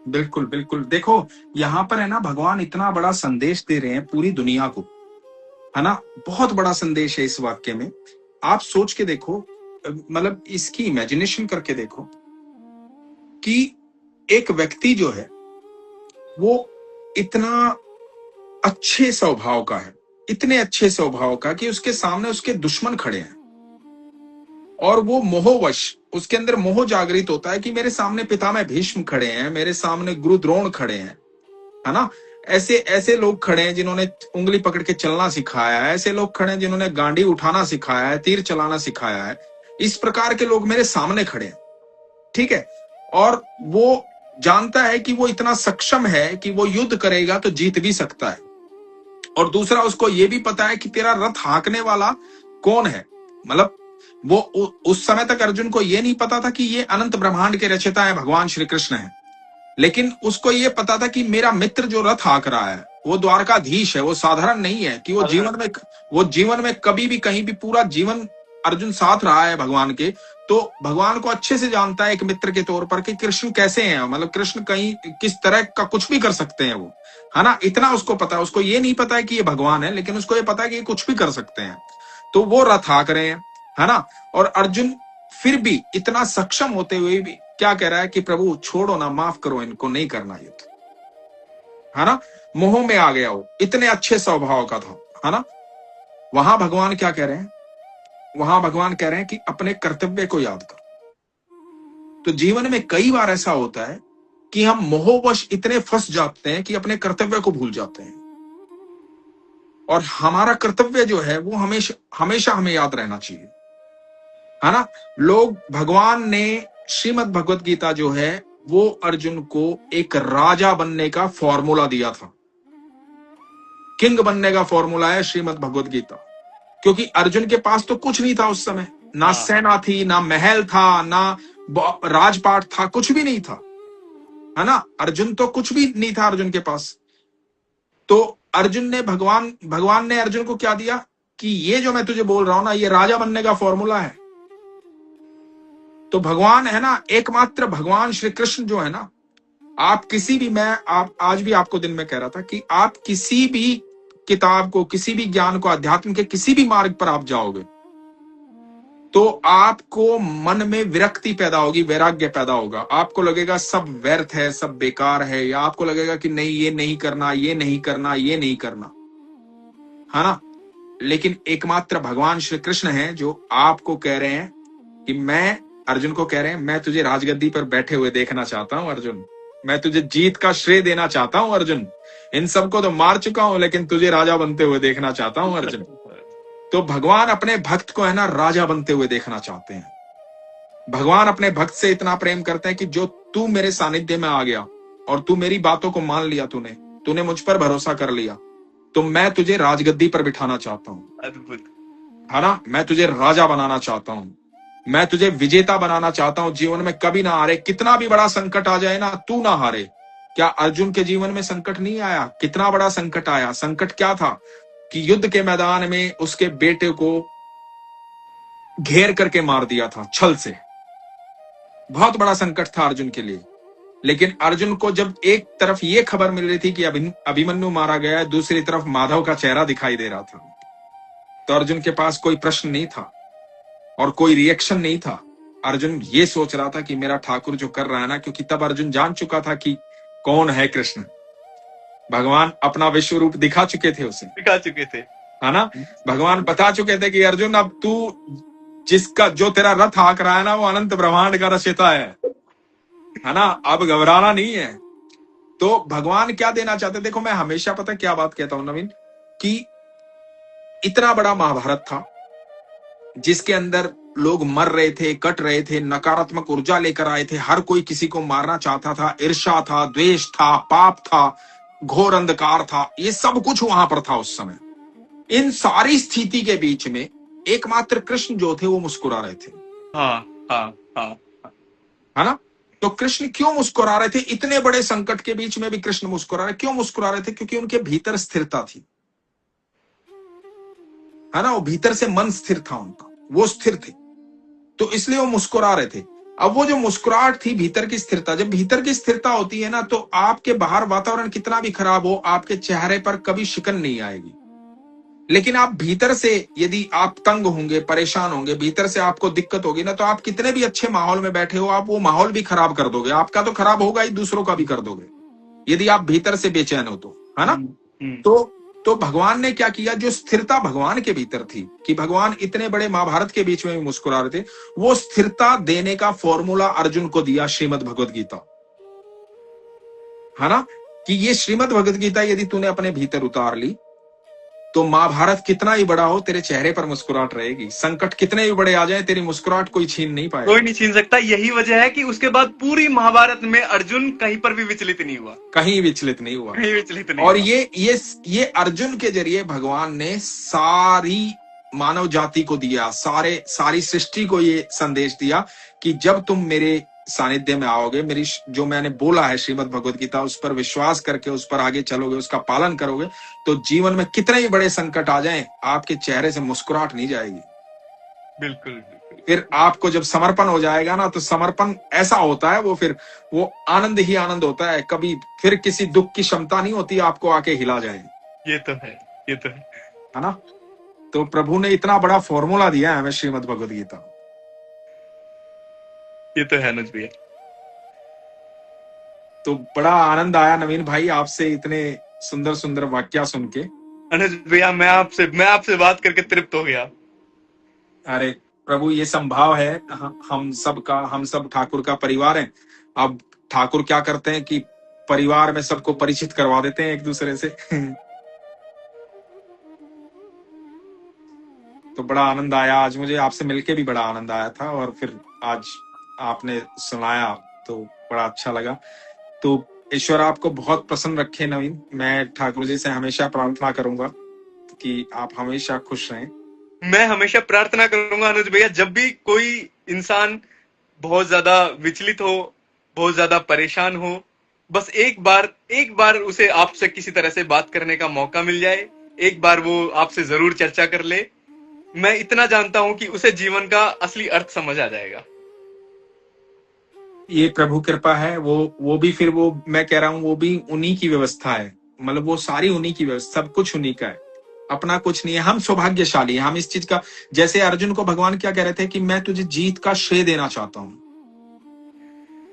[SPEAKER 2] बिल्कुल बिल्कुल। देखो यहाँ पर है ना, भगवान इतना बड़ा संदेश दे रहे हैं पूरी दुनिया को, है ना। बहुत बड़ा संदेश है इस वाक्य में। आप सोच के देखो, मतलब इसकी इमेजिनेशन करके देखो कि एक व्यक्ति जो है वो इतना अच्छे स्वभाव का है, इतने अच्छे स्वभाव का कि उसके सामने उसके दुश्मन खड़े हैं और वो मोहवश, उसके अंदर मोह जागृत होता है कि मेरे सामने पितामह भीष्म खड़े हैं, मेरे सामने गुरु द्रोण खड़े हैं, है ना। ऐसे ऐसे लोग खड़े हैं जिन्होंने उंगली पकड़ के चलना सिखाया है, ऐसे लोग खड़े हैं जिन्होंने गांडी उठाना सिखाया है, तीर चलाना सिखाया है। इस प्रकार के लोग मेरे सामने खड़े हैं, ठीक है। और वो जानता है कि वो इतना सक्षम है कि वो युद्ध करेगा तो जीत भी सकता है। और दूसरा, उसको ये भी पता है कि तेरा रथ हाँकने वाला कौन है। मतलब वो उस समय तक अर्जुन को ये नहीं पता था कि ये अनंत ब्रह्मांड के रचयिता है भगवान श्री कृष्ण है, लेकिन उसको ये पता था कि मेरा मित्र जो रथ हाँक रहा है वो द्वारकाधीश है, वो साधारण नहीं है, कि वो जीवन में कभी भी कहीं भी पूरा जीवन अर्जुन साथ रहा है भगवान के। तो भगवान को अच्छे से जानता है एक मित्र के तौर पर कि कृष्ण कैसे हैं, मतलब कृष्ण कहीं किस तरह का कुछ भी कर सकते हैं वो, है ना। इतना उसको पता है। उसको ये नहीं पता है कि ये भगवान है, लेकिन उसको ये पता है कि ये कुछ भी कर सकते हैं। तो वो रथ हाँक रहे हैं, है ना। और अर्जुन फिर भी इतना सक्षम होते हुए भी क्या कह रहा है कि प्रभु छोड़ो ना, माफ करो, इनको नहीं करना युद्ध, है ना। मोह में आ गया, वो इतने अच्छे स्वभाव का था, है ना। वहां भगवान क्या कह रहे हैं, वहां भगवान कह रहे हैं कि अपने कर्तव्य को याद करो। तो जीवन में कई बार ऐसा होता है कि हम मोहवश इतने फंस जाते हैं कि अपने कर्तव्य को भूल जाते हैं, और हमारा कर्तव्य जो है वो हमेशा हमेशा हमें याद रहना चाहिए, है ना। लोग, भगवान ने श्रीमद् भगवत गीता जो है वो अर्जुन को एक राजा बनने का फॉर्मूला दिया था। किंग बनने का फॉर्मूला है श्रीमद् भगवत गीता, क्योंकि अर्जुन के पास तो कुछ नहीं था उस समय, ना सेना थी, ना महल था, ना राजपाट था, कुछ भी नहीं था, है ना। अर्जुन तो कुछ भी नहीं था अर्जुन के पास। तो अर्जुन ने भगवान ने अर्जुन को क्या दिया कि ये जो मैं तुझे बोल रहा हूं ना, ये राजा बनने का फॉर्मूला है। तो भगवान है ना, एकमात्र भगवान श्री कृष्ण जो है ना, आप किसी भी, आप आज भी आपको दिन में कह रहा था कि आप किसी भी किताब को, किसी भी ज्ञान को, अध्यात्म के किसी भी मार्ग पर आप जाओगे तो आपको मन में विरक्ति पैदा होगी, वैराग्य पैदा होगा। आपको लगेगा सब व्यर्थ है, सब बेकार है, या आपको लगेगा कि नहीं ये नहीं करना, ये नहीं करना, ये नहीं करना, है ना। लेकिन एकमात्र भगवान श्री कृष्ण है जो आपको कह रहे हैं कि मैं, अर्जुन को कह रहे हैं, मैं तुझे राजगद्दी पर बैठे हुए देखना चाहता हूं अर्जुन, मैं तुझे जीत का श्रेय देना चाहता हूं अर्जुन, इन सबको तो मार चुका हूं लेकिन तुझे राजा बनते हुए देखना चाहता हूं अर्जुन। तो भगवान अपने भक्त को है ना राजा बनते हुए देखना चाहते हैं। भगवान अपने भक्त से इतना प्रेम करते हैं कि जो तू मेरे सानिध्य में आ गया और तू मेरी बातों को मान लिया, तूने मुझ पर भरोसा कर लिया, तो मैं तुझे राजगद्दी पर बिठाना चाहता हूं,
[SPEAKER 1] अद्भुत,
[SPEAKER 2] है ना। मैं तुझे राजा बनाना चाहता हूं, मैं तुझे विजेता बनाना चाहता हूं। जीवन में कभी ना हारे, कितना भी बड़ा संकट आ जाए ना, तू ना हारे। क्या अर्जुन के जीवन में संकट नहीं आया? कितना बड़ा संकट आया। संकट क्या था कि युद्ध के मैदान में उसके बेटे को घेर करके मार दिया था छल से। बहुत बड़ा संकट था अर्जुन के लिए। लेकिन अर्जुन को जब एक तरफ ये खबर मिल रही थी कि अभिमन्यु मारा गया है, दूसरी तरफ माधव का चेहरा दिखाई दे रहा था, तो अर्जुन के पास कोई प्रश्न नहीं था और कोई रिएक्शन नहीं था। अर्जुन ये सोच रहा था कि मेरा ठाकुर जो कर रहा है ना, क्योंकि तब अर्जुन जान चुका था कि कौन है कृष्ण। भगवान अपना विश्व रूप दिखा चुके थे उसे,
[SPEAKER 1] दिखा चुके थे,
[SPEAKER 2] है ना। भगवान बता चुके थे कि अर्जुन अब तू, जिसका जो तेरा रथ हाँक रहा है ना, वो अनंत ब्रह्मांड का रचयिता है ना, अब घबराना नहीं है। तो भगवान क्या देना चाहते? देखो मैं हमेशा पता क्या बात कहता हूं नवीन, कि इतना बड़ा महाभारत था जिसके अंदर लोग मर रहे थे, कट रहे थे, नकारात्मक ऊर्जा लेकर आए थे, हर कोई किसी को मारना चाहता था, ईर्ष्या था, द्वेष था, पाप था, घोर अंधकार था, ये सब कुछ वहां पर था उस समय। इन सारी स्थिति के बीच में एकमात्र कृष्ण जो थे वो मुस्कुरा रहे थे।
[SPEAKER 1] हाँ हाँ हाँ,
[SPEAKER 2] है ना। तो कृष्ण क्यों मुस्कुरा रहे थे? इतने बड़े संकट के बीच में भी कृष्ण मुस्कुरा रहे। क्यों मुस्कुरा रहे थे? क्योंकि उनके भीतर स्थिरता थी, है ना। वो भीतर से मन स्थिर था उनका, वो स्थिर थे, तो इसलिए वो मुस्कुरा रहे थे। अब वो जो मुस्कुराहट थी, भीतर की स्थिरता, जब भीतर की स्थिरता होती है ना, तो आपके बाहर वातावरण कितना भी खराब हो, आपके चेहरे पर कभी शिकन नहीं आएगी। लेकिन आप भीतर से, यदि आप तंग होंगे, परेशान होंगे, भीतर से आपको दिक्कत होगी ना, तो आप कितने भी अच्छे माहौल में बैठे हो, आप वो माहौल भी खराब कर दोगे। आपका तो खराब होगा ही, दूसरों का भी कर दोगे, यदि आप भीतर से बेचैन हो तो, है ना। तो भगवान ने क्या किया? जो स्थिरता भगवान के भीतर थी, कि भगवान इतने बड़े महाभारत के बीच में भी मुस्कुरा रहे थे, वो स्थिरता देने का फॉर्मूला अर्जुन को दिया श्रीमद् भगवद गीता, है ना। कि ये श्रीमद् भगवद गीता यदि तूने अपने भीतर उतार ली, तो महाभारत कितना ही बड़ा हो, तेरे चेहरे पर मुस्कुराहट रहेगी। संकट कितने भी बड़े आ जाए, तेरी मुस्कुराहट कोई छीन नहीं पाएगा,
[SPEAKER 1] कोई नहीं छीन सकता। यही वजह है कि उसके बाद पूरी महाभारत में अर्जुन कहीं पर भी विचलित नहीं हुआ,
[SPEAKER 2] कहीं विचलित नहीं हुआ,
[SPEAKER 1] कहीं विचलित नहीं
[SPEAKER 2] और
[SPEAKER 1] हुआ।
[SPEAKER 2] ये अर्जुन के जरिए भगवान ने सारी मानव जाति को दिया, सारी सृष्टि को ये संदेश दिया कि जब तुम मेरे सानिध्य में आओगे, मेरी जो मैंने बोला है श्रीमद् भगवद गीता, उस पर विश्वास करके उस पर आगे चलोगे, उसका पालन करोगे, तो जीवन में कितने ही बड़े संकट आ जाएं, आपके चेहरे से मुस्कुराहट नहीं जाएगी।
[SPEAKER 1] बिल्कुल बिल्कुल।
[SPEAKER 2] फिर आपको जब समर्पण हो जाएगा ना, तो समर्पण ऐसा होता है, वो आनंद ही आनंद होता है। कभी फिर किसी दुख की क्षमता नहीं होती आपको आके हिला जाए।
[SPEAKER 1] ये तो है, ये तो
[SPEAKER 2] है ना। तो प्रभु ने इतना बड़ा फॉर्मूला दिया है हमें श्रीमद् भगवद गीता।
[SPEAKER 1] ये तो है अनुज भैया।
[SPEAKER 2] तो बड़ा आनंद आया नवीन भाई आपसे इतने सुंदर सुंदर वाक्य सुन के।
[SPEAKER 1] अनुज भैया मैं आपसे बात करके तृप्त हो गया।
[SPEAKER 2] अरे प्रभु, ये संभाव है, हम सब ठाकुर का परिवार है। अब ठाकुर क्या करते हैं कि परिवार में सबको परिचित करवा देते हैं एक दूसरे से। तो बड़ा आनंद आया आज मुझे, आपसे मिलके भी बड़ा आनंद आया था, और फिर आज आपने सुनाया तो बड़ा अच्छा लगा। तो ईश्वर आपको बहुत प्रसन्न रखे नवीन। मैं ठाकुर जी से हमेशा प्रार्थना करूंगा कि आप हमेशा खुश रहें।
[SPEAKER 1] मैं हमेशा प्रार्थना करूंगा अनुज भैया, जब भी कोई इंसान बहुत ज्यादा विचलित हो, बहुत ज्यादा परेशान हो, बस एक बार उसे आपसे किसी तरह से बात करने का मौका मिल जाए, एक बार वो आपसे जरूर चर्चा कर ले, मैं इतना जानता हूं कि उसे जीवन का असली अर्थ समझ आ जाएगा।
[SPEAKER 2] ये प्रभु कृपा है। वो भी फिर वो मैं कह रहा हूँ वो भी उन्हीं की व्यवस्था है। मतलब वो सारी उन्हीं की व्यवस्था, सब कुछ उन्हीं का है, अपना कुछ नहीं है। हम सौभाग्यशाली हैं, हम इस चीज का, जैसे अर्जुन को भगवान क्या कह रहे थे कि मैं तुझे जीत का श्रेय देना चाहता हूं,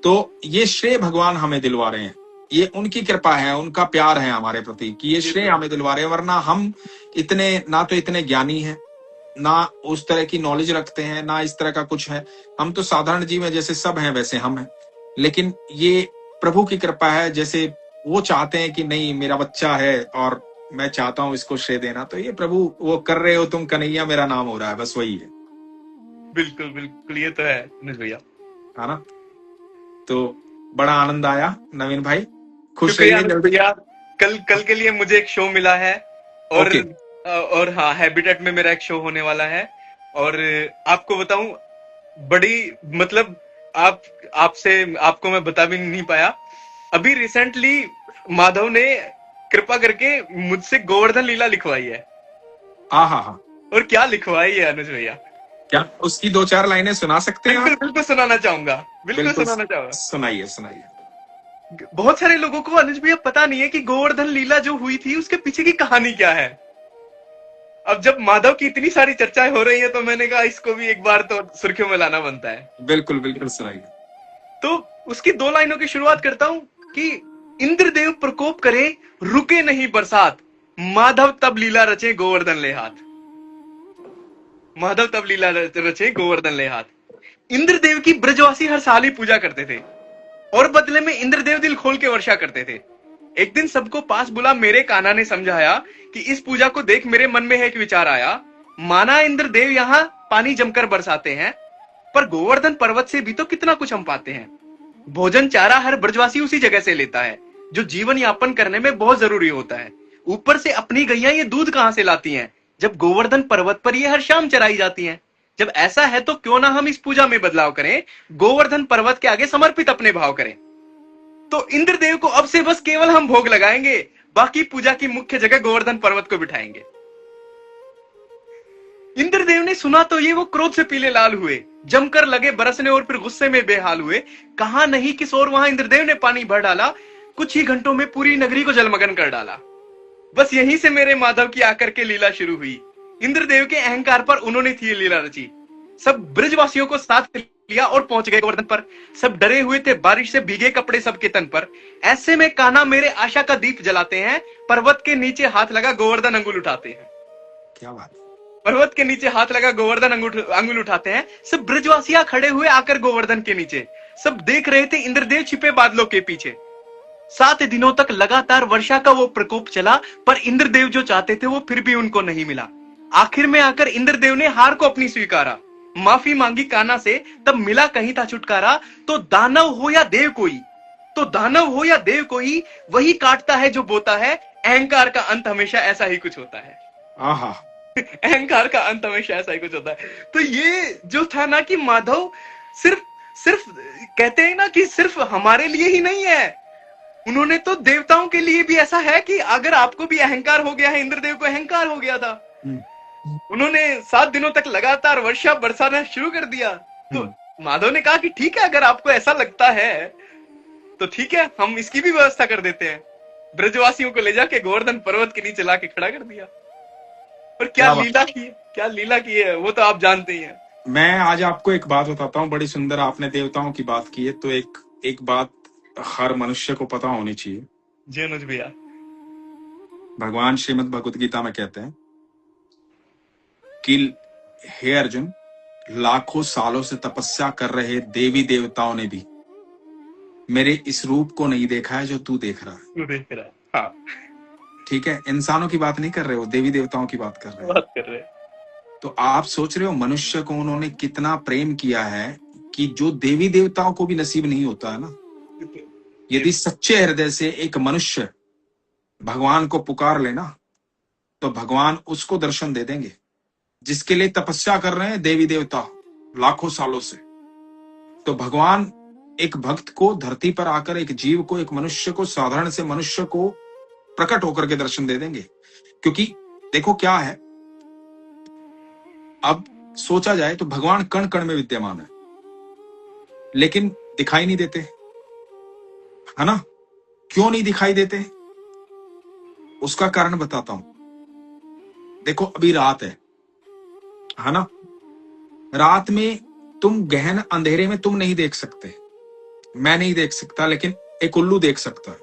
[SPEAKER 2] तो ये श्रेय भगवान हमें दिलवा रहे हैं। ये उनकी कृपा है, उनका प्यार है हमारे प्रति कि ये
[SPEAKER 1] ये
[SPEAKER 2] श्रेय
[SPEAKER 1] तो
[SPEAKER 2] हमें दिलवा रहे हैं। वरना हम इतने ना तो इतने ज्ञानी हैं, ना उस तरह की नॉलेज रखते हैं, ना इस तरह का कुछ है। हम तो साधारण जीव हैं, जैसे सब हैं वैसे हम हैं। लेकिन ये प्रभु की कृपा है, जैसे वो चाहते हैं कि नहीं मेरा बच्चा है और मैं चाहता हूं इसको श्रेय देना, तो ये प्रभु वो कर रहे हो तुम कन्हैया मेरा नाम हो रहा है, बस वही है।
[SPEAKER 1] बिल्कुल बिल्कुल, ये तो है अनुज भैया।
[SPEAKER 2] है ना? तो बड़ा आनंद आया नवीन भाई, खुश
[SPEAKER 1] शुक्रिया
[SPEAKER 2] रहिए
[SPEAKER 1] अनुज
[SPEAKER 2] जल्दी।
[SPEAKER 1] भैया। कल कल के लिए मुझे एक शो मिला है, और
[SPEAKER 2] ओके।
[SPEAKER 1] हाँ, हैबिटेट में मेरा एक शो होने वाला है। और आपको बताऊं, बड़ी मतलब आप आपसे आपको मैं बता भी नहीं पाया, अभी रिसेंटली माधव ने कृपा करके मुझसे गोवर्धन लीला लिखवाई है।
[SPEAKER 2] हाँ हाँ हाँ।
[SPEAKER 1] और क्या लिखवाई है अनुज भैया,
[SPEAKER 2] क्या उसकी दो चार लाइनें सुना सकते हैं
[SPEAKER 1] बिल्कुल
[SPEAKER 2] आप?
[SPEAKER 1] बिल्कुल सुनाना चाहूंगा, बिल्कुल
[SPEAKER 2] बिल्कुल,
[SPEAKER 1] सुनाना चाहूंगा।
[SPEAKER 2] सुनाइए सुनाइए।
[SPEAKER 1] बहुत सारे लोगों को अनुज भैया पता नहीं है कि गोवर्धन लीला जो हुई थी उसके पीछे की कहानी क्या है। अब जब माधव की इतनी सारी चर्चाएं हो रही है तो मैंने कहा इसको भी एक बार तो सुर्खियों में लाना बनता है।
[SPEAKER 2] बिल्कुल बिल्कुल सुनाइए।
[SPEAKER 1] तो उसकी दो लाइनों की शुरुआत करता हूं कि इंद्रदेव प्रकोप करे, रुके नहीं बरसात, माधव तब लीला रचे गोवर्धन ले हाथ। माधव तब लीला रचे गोवर्धन ले हाथ। इंद्रदेव की ब्रजवासी हर साल ही पूजा करते थे, और बदले में इंद्रदेव दिल खोल के वर्षा करते थे। एक दिन सबको पास बुला मेरे कान्हा ने समझाया कि इस पूजा को देख मेरे मन में एक विचार आया। माना इंद्रदेव यहाँ पानी जमकर बरसाते हैं, पर गोवर्धन पर्वत से भी तो कितना कुछ हम पाते हैं। भोजन चारा हर ब्रजवासी उसी जगह से लेता है, जो जीवन यापन करने में बहुत जरूरी होता है। ऊपर से अपनी गैया ये दूध कहां से लाती हैं, जब गोवर्धन पर्वत पर ये हर शाम चराई जाती हैं। जब ऐसा है तो क्यों ना हम इस पूजा में बदलाव करें, गोवर्धन पर्वत के आगे समर्पित अपने भाव करें। तो इंद्रदेव को अब से बस केवल हम भोग लगाएंगे, बाकी पूजा की मुख्य जगह गोवर्धन पर्वत को बिठाएंगे। इंद्रदेव ने सुना तो ये वो क्रोध से पीले लाल हुए, जमकर लगे बरसने और फिर गुस्से में बेहाल हुए। कहा नहीं किस और वहां इंद्रदेव ने पानी भर डाला, कुछ ही घंटों में पूरी नगरी को जलमग्न कर डाला। बस यहीं से मेरे माधव की आकर के लीला शुरू हुई। इंद्रदेव के अहंकार पर उन्होंने थी लीला रची। सब ब्रजवासियों को साथ लिया और पहुंच गए गोवर्धन पर। सब डरे हुए थे, बारिश से भीगे कपड़े सबके तन पर। ऐसे में कान्हा मेरे आशा का दीप जलाते हैं, पर्वत के नीचे हाथ लगा गोवर्धन अंगुल उठाते हैं।
[SPEAKER 2] क्या बात है।
[SPEAKER 1] पर्वत के नीचे हाथ लगा गोवर्धन अंगुल उठाते हैं। सब ब्रजवासियां खड़े हुए आकर गोवर्धन के नीचे। सब देख रहे थे इंद्रदेव छिपे बादलों के पीछे। 7 दिनों तक लगातार वर्षा का वो प्रकोप चला, पर इंद्रदेव जो चाहते थे वो फिर भी उनको नहीं मिला। आखिर में आकर इंद्रदेव ने हार को अपनी स्वीकारा, माफी मांगी कान्हा से, तब मिला कहीं था छुटकारा। तो दानव हो या देव कोई, तो दानव हो या देव कोई, वही काटता है जो बोता है। अहंकार का अंत हमेशा ऐसा ही कुछ होता है।
[SPEAKER 2] आहा।
[SPEAKER 1] अहंकार का अंत हमेशा ऐसा ही कुछ होता है। तो ये जो था ना कि माधव सिर्फ सिर्फ कहते हैं ना कि सिर्फ हमारे लिए ही नहीं है, उन्होंने तो देवताओं के लिए भी ऐसा है कि अगर आपको भी अहंकार हो गया है, इंद्रदेव को अहंकार हो गया था, उन्होंने 7 दिनों तक लगातार वर्षा बरसाना शुरू कर दिया। तो माधव ने कहा कि ठीक है, अगर आपको ऐसा लगता है तो ठीक है, हम इसकी भी व्यवस्था कर देते हैं। ब्रजवासियों को ले जाके गोवर्धन पर्वत के नीचे लाके खड़ा कर दिया। और क्या लीला की है, क्या लीला की है, वो तो आप जानते ही हैं।
[SPEAKER 2] मैं आज आपको एक बात बताता हूँ, बड़ी सुंदर। आपने देवताओं की बात की है, तो एक बात हर मनुष्य को पता होनी चाहिए।
[SPEAKER 1] जी अनुज भैया।
[SPEAKER 2] भगवान श्रीमद् भगवत गीता में कहते हैं कि हे अर्जुन, लाखों सालों से तपस्या कर रहे देवी देवताओं ने भी मेरे इस रूप को नहीं देखा है जो तू देख रहा है।
[SPEAKER 1] तू देख रहा है, हाँ।
[SPEAKER 2] ठीक है, इंसानों की बात नहीं कर रहे हो, देवी देवताओं की बात कर रहे हो।
[SPEAKER 1] बात कर रहे हैं।
[SPEAKER 2] तो आप सोच रहे हो मनुष्य को उन्होंने कितना प्रेम किया है कि जो देवी देवताओं को भी नसीब नहीं होता है ना। यदि सच्चे हृदय से एक मनुष्य भगवान को पुकार लेना, तो भगवान उसको दर्शन दे देंगे, जिसके लिए तपस्या कर रहे हैं देवी देवता लाखों सालों से। तो भगवान एक भक्त को धरती पर आकर, एक जीव को, एक मनुष्य को, साधारण से मनुष्य को प्रकट होकर के दर्शन दे देंगे। क्योंकि देखो क्या है, अब सोचा जाए तो भगवान कण कण में विद्यमान है, लेकिन दिखाई नहीं देते, है ना? क्यों नहीं दिखाई देते? उसका कारण बताता हूं। देखो अभी रात है ना? रात में तुम गहन अंधेरे में तुम नहीं देख सकते, मैं नहीं देख सकता, लेकिन एक उल्लू देख सकता है।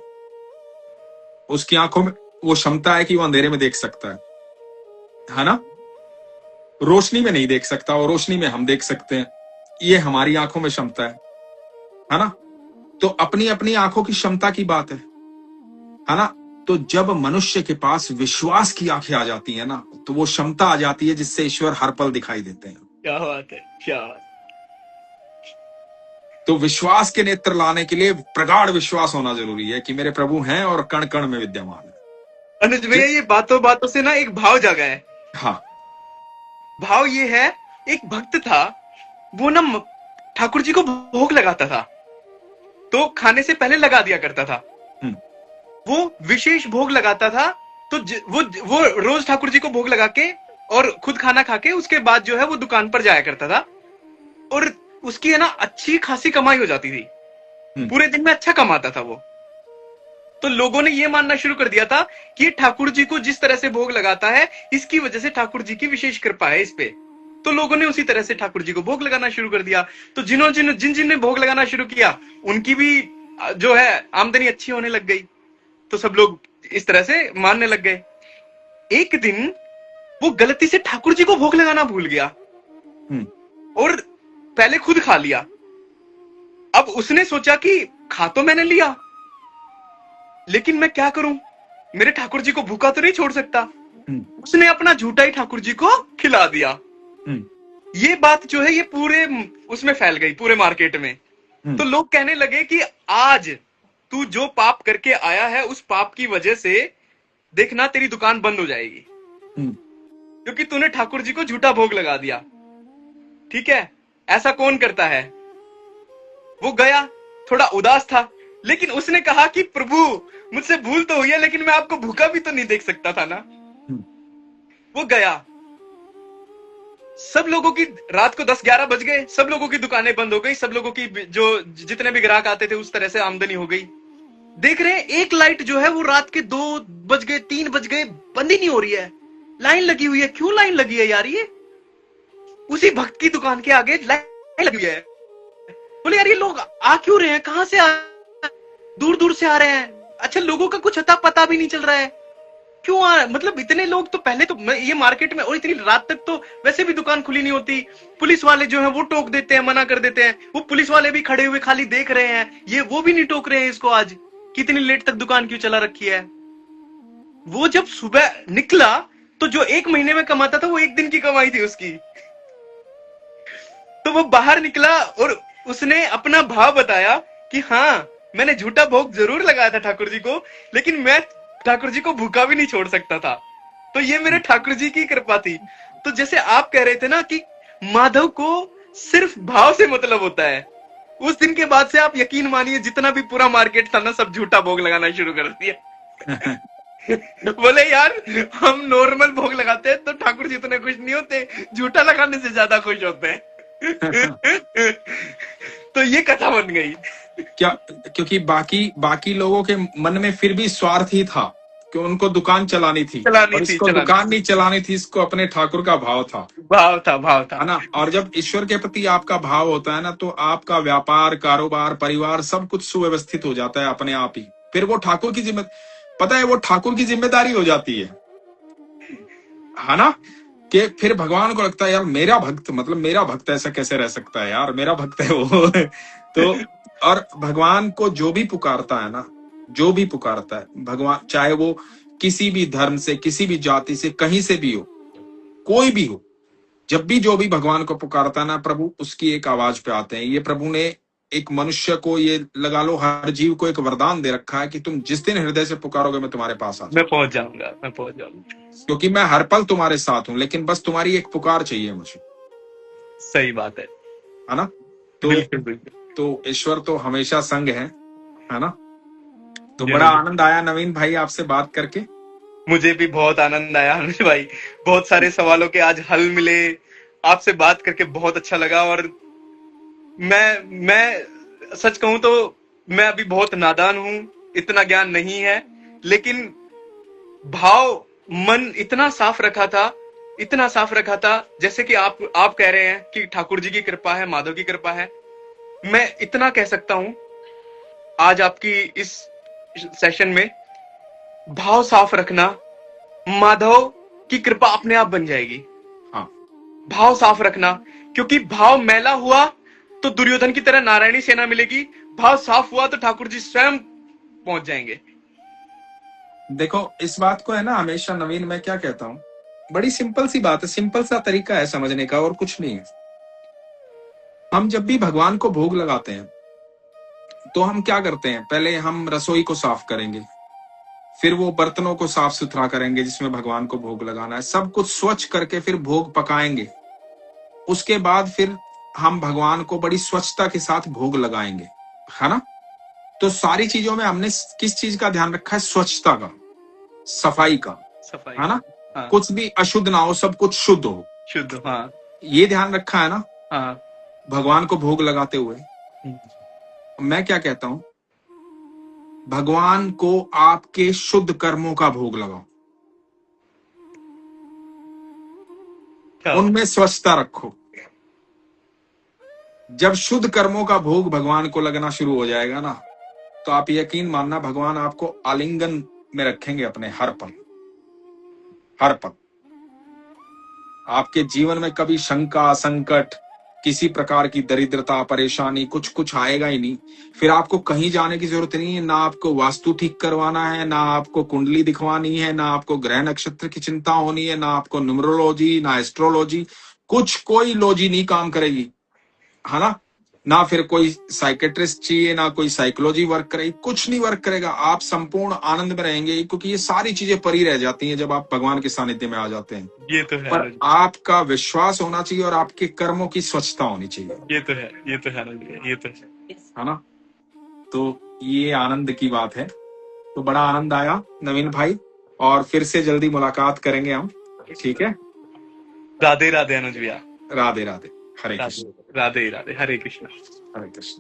[SPEAKER 2] उसकी आंखों में वो क्षमता है कि वो अंधेरे में देख सकता है ना? रोशनी में नहीं देख सकता और रोशनी में हम देख सकते हैं, ये हमारी आंखों में क्षमता है ना? तो अपनी अपनी आंखों की क्षमता की बात है ना? तो जब मनुष्य के पास विश्वास की आंखें आ जाती है ना, तो वो क्षमता आ जाती है जिससे ईश्वर हर पल दिखाई देते हैं।
[SPEAKER 1] क्या बात है, क्या बात।
[SPEAKER 2] तो विश्वास के नेत्र लाने के लिए प्रगाढ़ विश्वास होना जरूरी है कि मेरे प्रभु हैं और कण कण में विद्यमान है।
[SPEAKER 1] अनुज भैया, ये बातों बातों से ना एक भाव जागा है।
[SPEAKER 2] हाँ,
[SPEAKER 1] भाव ये है, एक भक्त था, वो ना ठाकुर जी को भोग लगाता था, तो खाने से पहले लगा दिया करता था। वो विशेष भोग लगाता था, तो वो रोज ठाकुर जी को भोग लगा के और खुद खाना खा के उसके बाद जो है वो दुकान पर जाया करता था, और उसकी है ना अच्छी खासी कमाई हो जाती थी, पूरे दिन में अच्छा कमाता था वो। तो लोगों ने ये मानना शुरू कर दिया था कि ये ठाकुर जी को जिस तरह से भोग लगाता है, इसकी वजह से ठाकुर जी की विशेष कृपा है इस पे। तो लोगों ने उसी तरह से ठाकुर जी को भोग लगाना शुरू कर दिया। तो जिन ने भोग लगाना शुरू किया, उनकी भी जो है आमदनी अच्छी होने लग गई, तो सब लोग इस तरह से मानने लग गए। एक दिन वो गलती से ठाकुर जी को भोग लगाना भूल गया और पहले खुद खा लिया। अब उसने सोचा कि खा तो मैंने लिया, लेकिन मैं क्या करूं, मेरे ठाकुर जी को भूखा तो नहीं छोड़ सकता। उसने अपना झूठा ही ठाकुर जी को खिला दिया। ये बात जो है ये पूरे उसमें फैल गई, पूरे मार्केट में। तो लोग कहने लगे कि आज तू जो पाप करके आया है, उस पाप की वजह से देखना तेरी दुकान बंद हो जाएगी, क्योंकि तूने ठाकुर जी को झूठा भोग लगा दिया। ठीक है, ऐसा कौन करता है? वो गया, थोड़ा उदास था, लेकिन उसने कहा कि प्रभु मुझसे भूल तो हुई है, लेकिन मैं आपको भूखा भी तो नहीं देख सकता था ना। वो गया, सब लोगों की रात को 10-11 बज गए, सब लोगों की दुकानें बंद हो गई, सब लोगों की जो जितने भी ग्राहक आते थे उस तरह से आमदनी हो गई। देख रहे हैं एक लाइट जो है वो रात के 2 बज गए, 3 बज गए, बंद ही नहीं हो रही है। लाइन लगी हुई है, क्यों लाइन लगी है यार? ये उसी भक्त की दुकान के आगे लाइन लगी हुई है। बोले यार ये लोग आ क्यों रहे हैं, कहां से आ, दूर दूर से आ रहे हैं। अच्छा, लोगों का कुछ अता पता भी नहीं चल रहा है, क्यों आ, मतलब इतने लोग तो पहले तो ये मार्केट में, और इतनी रात तक तो वैसे भी दुकान खुली नहीं होती। पुलिस वाले जो है वो टोक देते हैं, मना कर देते हैं। वो पुलिस वाले भी खड़े हुए खाली देख रहे हैं, ये वो भी नहीं टोक रहे हैं इसको आज कितनी लेट तक दुकान क्यों चला रखी है। वो जब सुबह निकला तो जो 1 महीने में कमाता था वो 1 दिन की कमाई थी उसकी। तो वो बाहर निकला और उसने अपना भाव बताया कि हाँ, मैंने झूठा भोग जरूर लगाया था ठाकुर जी को, लेकिन मैं ठाकुर जी को भूखा भी नहीं छोड़ सकता था। तो ये मेरे ठाकुर जी की कृपा थी। तो जैसे आप कह रहे थे ना कि माधव को सिर्फ भाव से मतलब होता है, उस दिन के बाद से आप यकीन मानिए जितना भी पूरा मार्केट था ना, सब झूठा भोग लगाना शुरू कर दिया। बोले यार हम नॉर्मल भोग लगाते हैं तो ठाकुर जी इतने खुश नहीं होते, झूठा लगाने से ज्यादा खुश होते हैं। तो ये कथा बन गई
[SPEAKER 2] क्या? क्योंकि बाकी लोगों के मन में फिर भी स्वार्थ ही था कि उनको दुकान चलानी थी, और इसको दुकान नहीं चलानी थी, इसको अपने ठाकुर का भाव था,
[SPEAKER 1] भाव था
[SPEAKER 2] है ना? और जब ईश्वर के प्रति आपका भाव होता है ना, तो आपका व्यापार, कारोबार, परिवार सब कुछ सुव्यवस्थित हो जाता है अपने आप ही। फिर वो ठाकुर की पता है, वो ठाकुर की जिम्मेदारी हो जाती है ना? कि फिर भगवान को लगता है यार मेरा भक्त, मतलब मेरा भक्त ऐसा कैसे रह सकता है यार, मेरा भक्त है वो। तो और भगवान को जो भी पुकारता है ना, जो भी पुकारता है भगवान, चाहे वो किसी भी धर्म से, किसी भी जाति से, कहीं से भी हो, कोई भी हो, जब भी जो भी भगवान को पुकारता है ना, प्रभु उसकी एक आवाज पे आते हैं। ये प्रभु ने एक मनुष्य को, ये लगा लो हर जीव को एक वरदान दे रखा है कि तुम जिस दिन हृदय से पुकारोगे मैं तुम्हारे पास आ जाऊंगा,
[SPEAKER 1] मैं पहुंच जाऊंगा,
[SPEAKER 2] क्योंकि मैं हर पल तुम्हारे साथ हूं, लेकिन बस तुम्हारी एक पुकार चाहिए मुझे।
[SPEAKER 1] सही बात है
[SPEAKER 2] ना? तो
[SPEAKER 1] बिल्कुल।
[SPEAKER 2] तो ईश्वर तो हमेशा संग है ना। तो बड़ा
[SPEAKER 1] जरूर।
[SPEAKER 2] आनंद आया नवीन भाई आपसे बात करके।
[SPEAKER 1] मुझे भी बहुत आनंद आया अनुज भाई, बहुत सारे सवालों के आज हल मिले, आपसे बात करके बहुत अच्छा लगा। और मैं सच कहूं तो मैं अभी बहुत नादान हूं, इतना ज्ञान नहीं है, लेकिन भाव, मन इतना साफ रखा था, इतना साफ रखा था, जैसे कि आप कह रहे हैं कि ठाकुर जी की कृपा है, माधव की कृपा है। मैं इतना कह सकता हूं आज आपकी इस सेशन में, भाव साफ रखना, माधव की कृपा अपने आप बन जाएगी।
[SPEAKER 2] हाँ,
[SPEAKER 1] भाव साफ रखना, क्योंकि भाव मैला हुआ तो दुर्योधन की तरह नारायणी सेना मिलेगी, भाव साफ हुआ तो ठाकुर जी स्वयं पहुंच जाएंगे।
[SPEAKER 2] देखो इस बात को है ना, हमेशा नवीन मैं क्या कहता हूँ, बड़ी सिंपल सी बात है, सिंपल सा तरीका है समझने का और कुछ नहीं है। हम जब भी भगवान को भोग लगाते हैं तो हम क्या करते हैं, पहले हम रसोई को साफ करेंगे, फिर वो बर्तनों को साफ सुथरा करेंगे जिसमें भगवान को भोग लगाना है, सब कुछ स्वच्छ करके फिर भोग पकाएंगे। उसके बाद फिर हम भगवान को बड़ी स्वच्छता के साथ भोग लगाएंगे, है ना। तो सारी चीजों में हमने किस चीज का ध्यान रखा है, स्वच्छता का, सफाई का,
[SPEAKER 1] सफाई
[SPEAKER 2] है ना।
[SPEAKER 1] हाँ,
[SPEAKER 2] कुछ भी अशुद्ध ना हो, सब कुछ शुद्ध हो,
[SPEAKER 1] शुद्ध हाँ,
[SPEAKER 2] ये ध्यान रखा है ना
[SPEAKER 1] हाँ।
[SPEAKER 2] भगवान को भोग लगाते हुए। मैं क्या कहता हूं, भगवान को आपके शुद्ध कर्मों का भोग लगाओ,
[SPEAKER 1] क्या
[SPEAKER 2] उनमें स्वच्छता रखो। जब शुद्ध कर्मों का भोग भगवान को लगना शुरू हो जाएगा ना, तो आप यकीन मानना भगवान आपको आलिंगन में रखेंगे अपने, हर पल हर पल। आपके जीवन में कभी शंका, संकट, किसी प्रकार की दरिद्रता, परेशानी कुछ कुछ आएगा ही नहीं। फिर आपको कहीं जाने की जरूरत नहीं है, ना आपको वास्तु ठीक करवाना है, ना आपको कुंडली दिखवानी है, ना आपको ग्रह नक्षत्र की चिंता होनी है, ना आपको न्यूमरोलॉजी, ना एस्ट्रोलॉजी, कुछ कोई लॉजी नहीं काम करेगी, है ना फिर कोई साइकेट्रिस्ट चाहिए, ना कोई साइकोलॉजी वर्क करेगी, कुछ नहीं वर्क करेगा। आप संपूर्ण आनंद में रहेंगे, क्योंकि ये सारी चीजें परी रह जाती हैं जब आप भगवान के सानिध्य में आ जाते हैं।
[SPEAKER 1] ये तो है
[SPEAKER 2] पर
[SPEAKER 1] अनुज,
[SPEAKER 2] आपका विश्वास होना चाहिए और आपके कर्मों की स्वच्छता होनी चाहिए,
[SPEAKER 1] ये तो है, ये तो है अनुज, ये तो
[SPEAKER 2] है ना। तो ये आनंद की बात है। तो बड़ा आनंद आया नवीन भाई, और फिर से जल्दी मुलाकात करेंगे हम, ठीक है।
[SPEAKER 1] राधे राधे अनुज भैया।
[SPEAKER 2] राधे राधे, हरे कृष्ण,
[SPEAKER 1] राधे राधे, हरे कृष्ण।
[SPEAKER 2] हरे कृष्ण।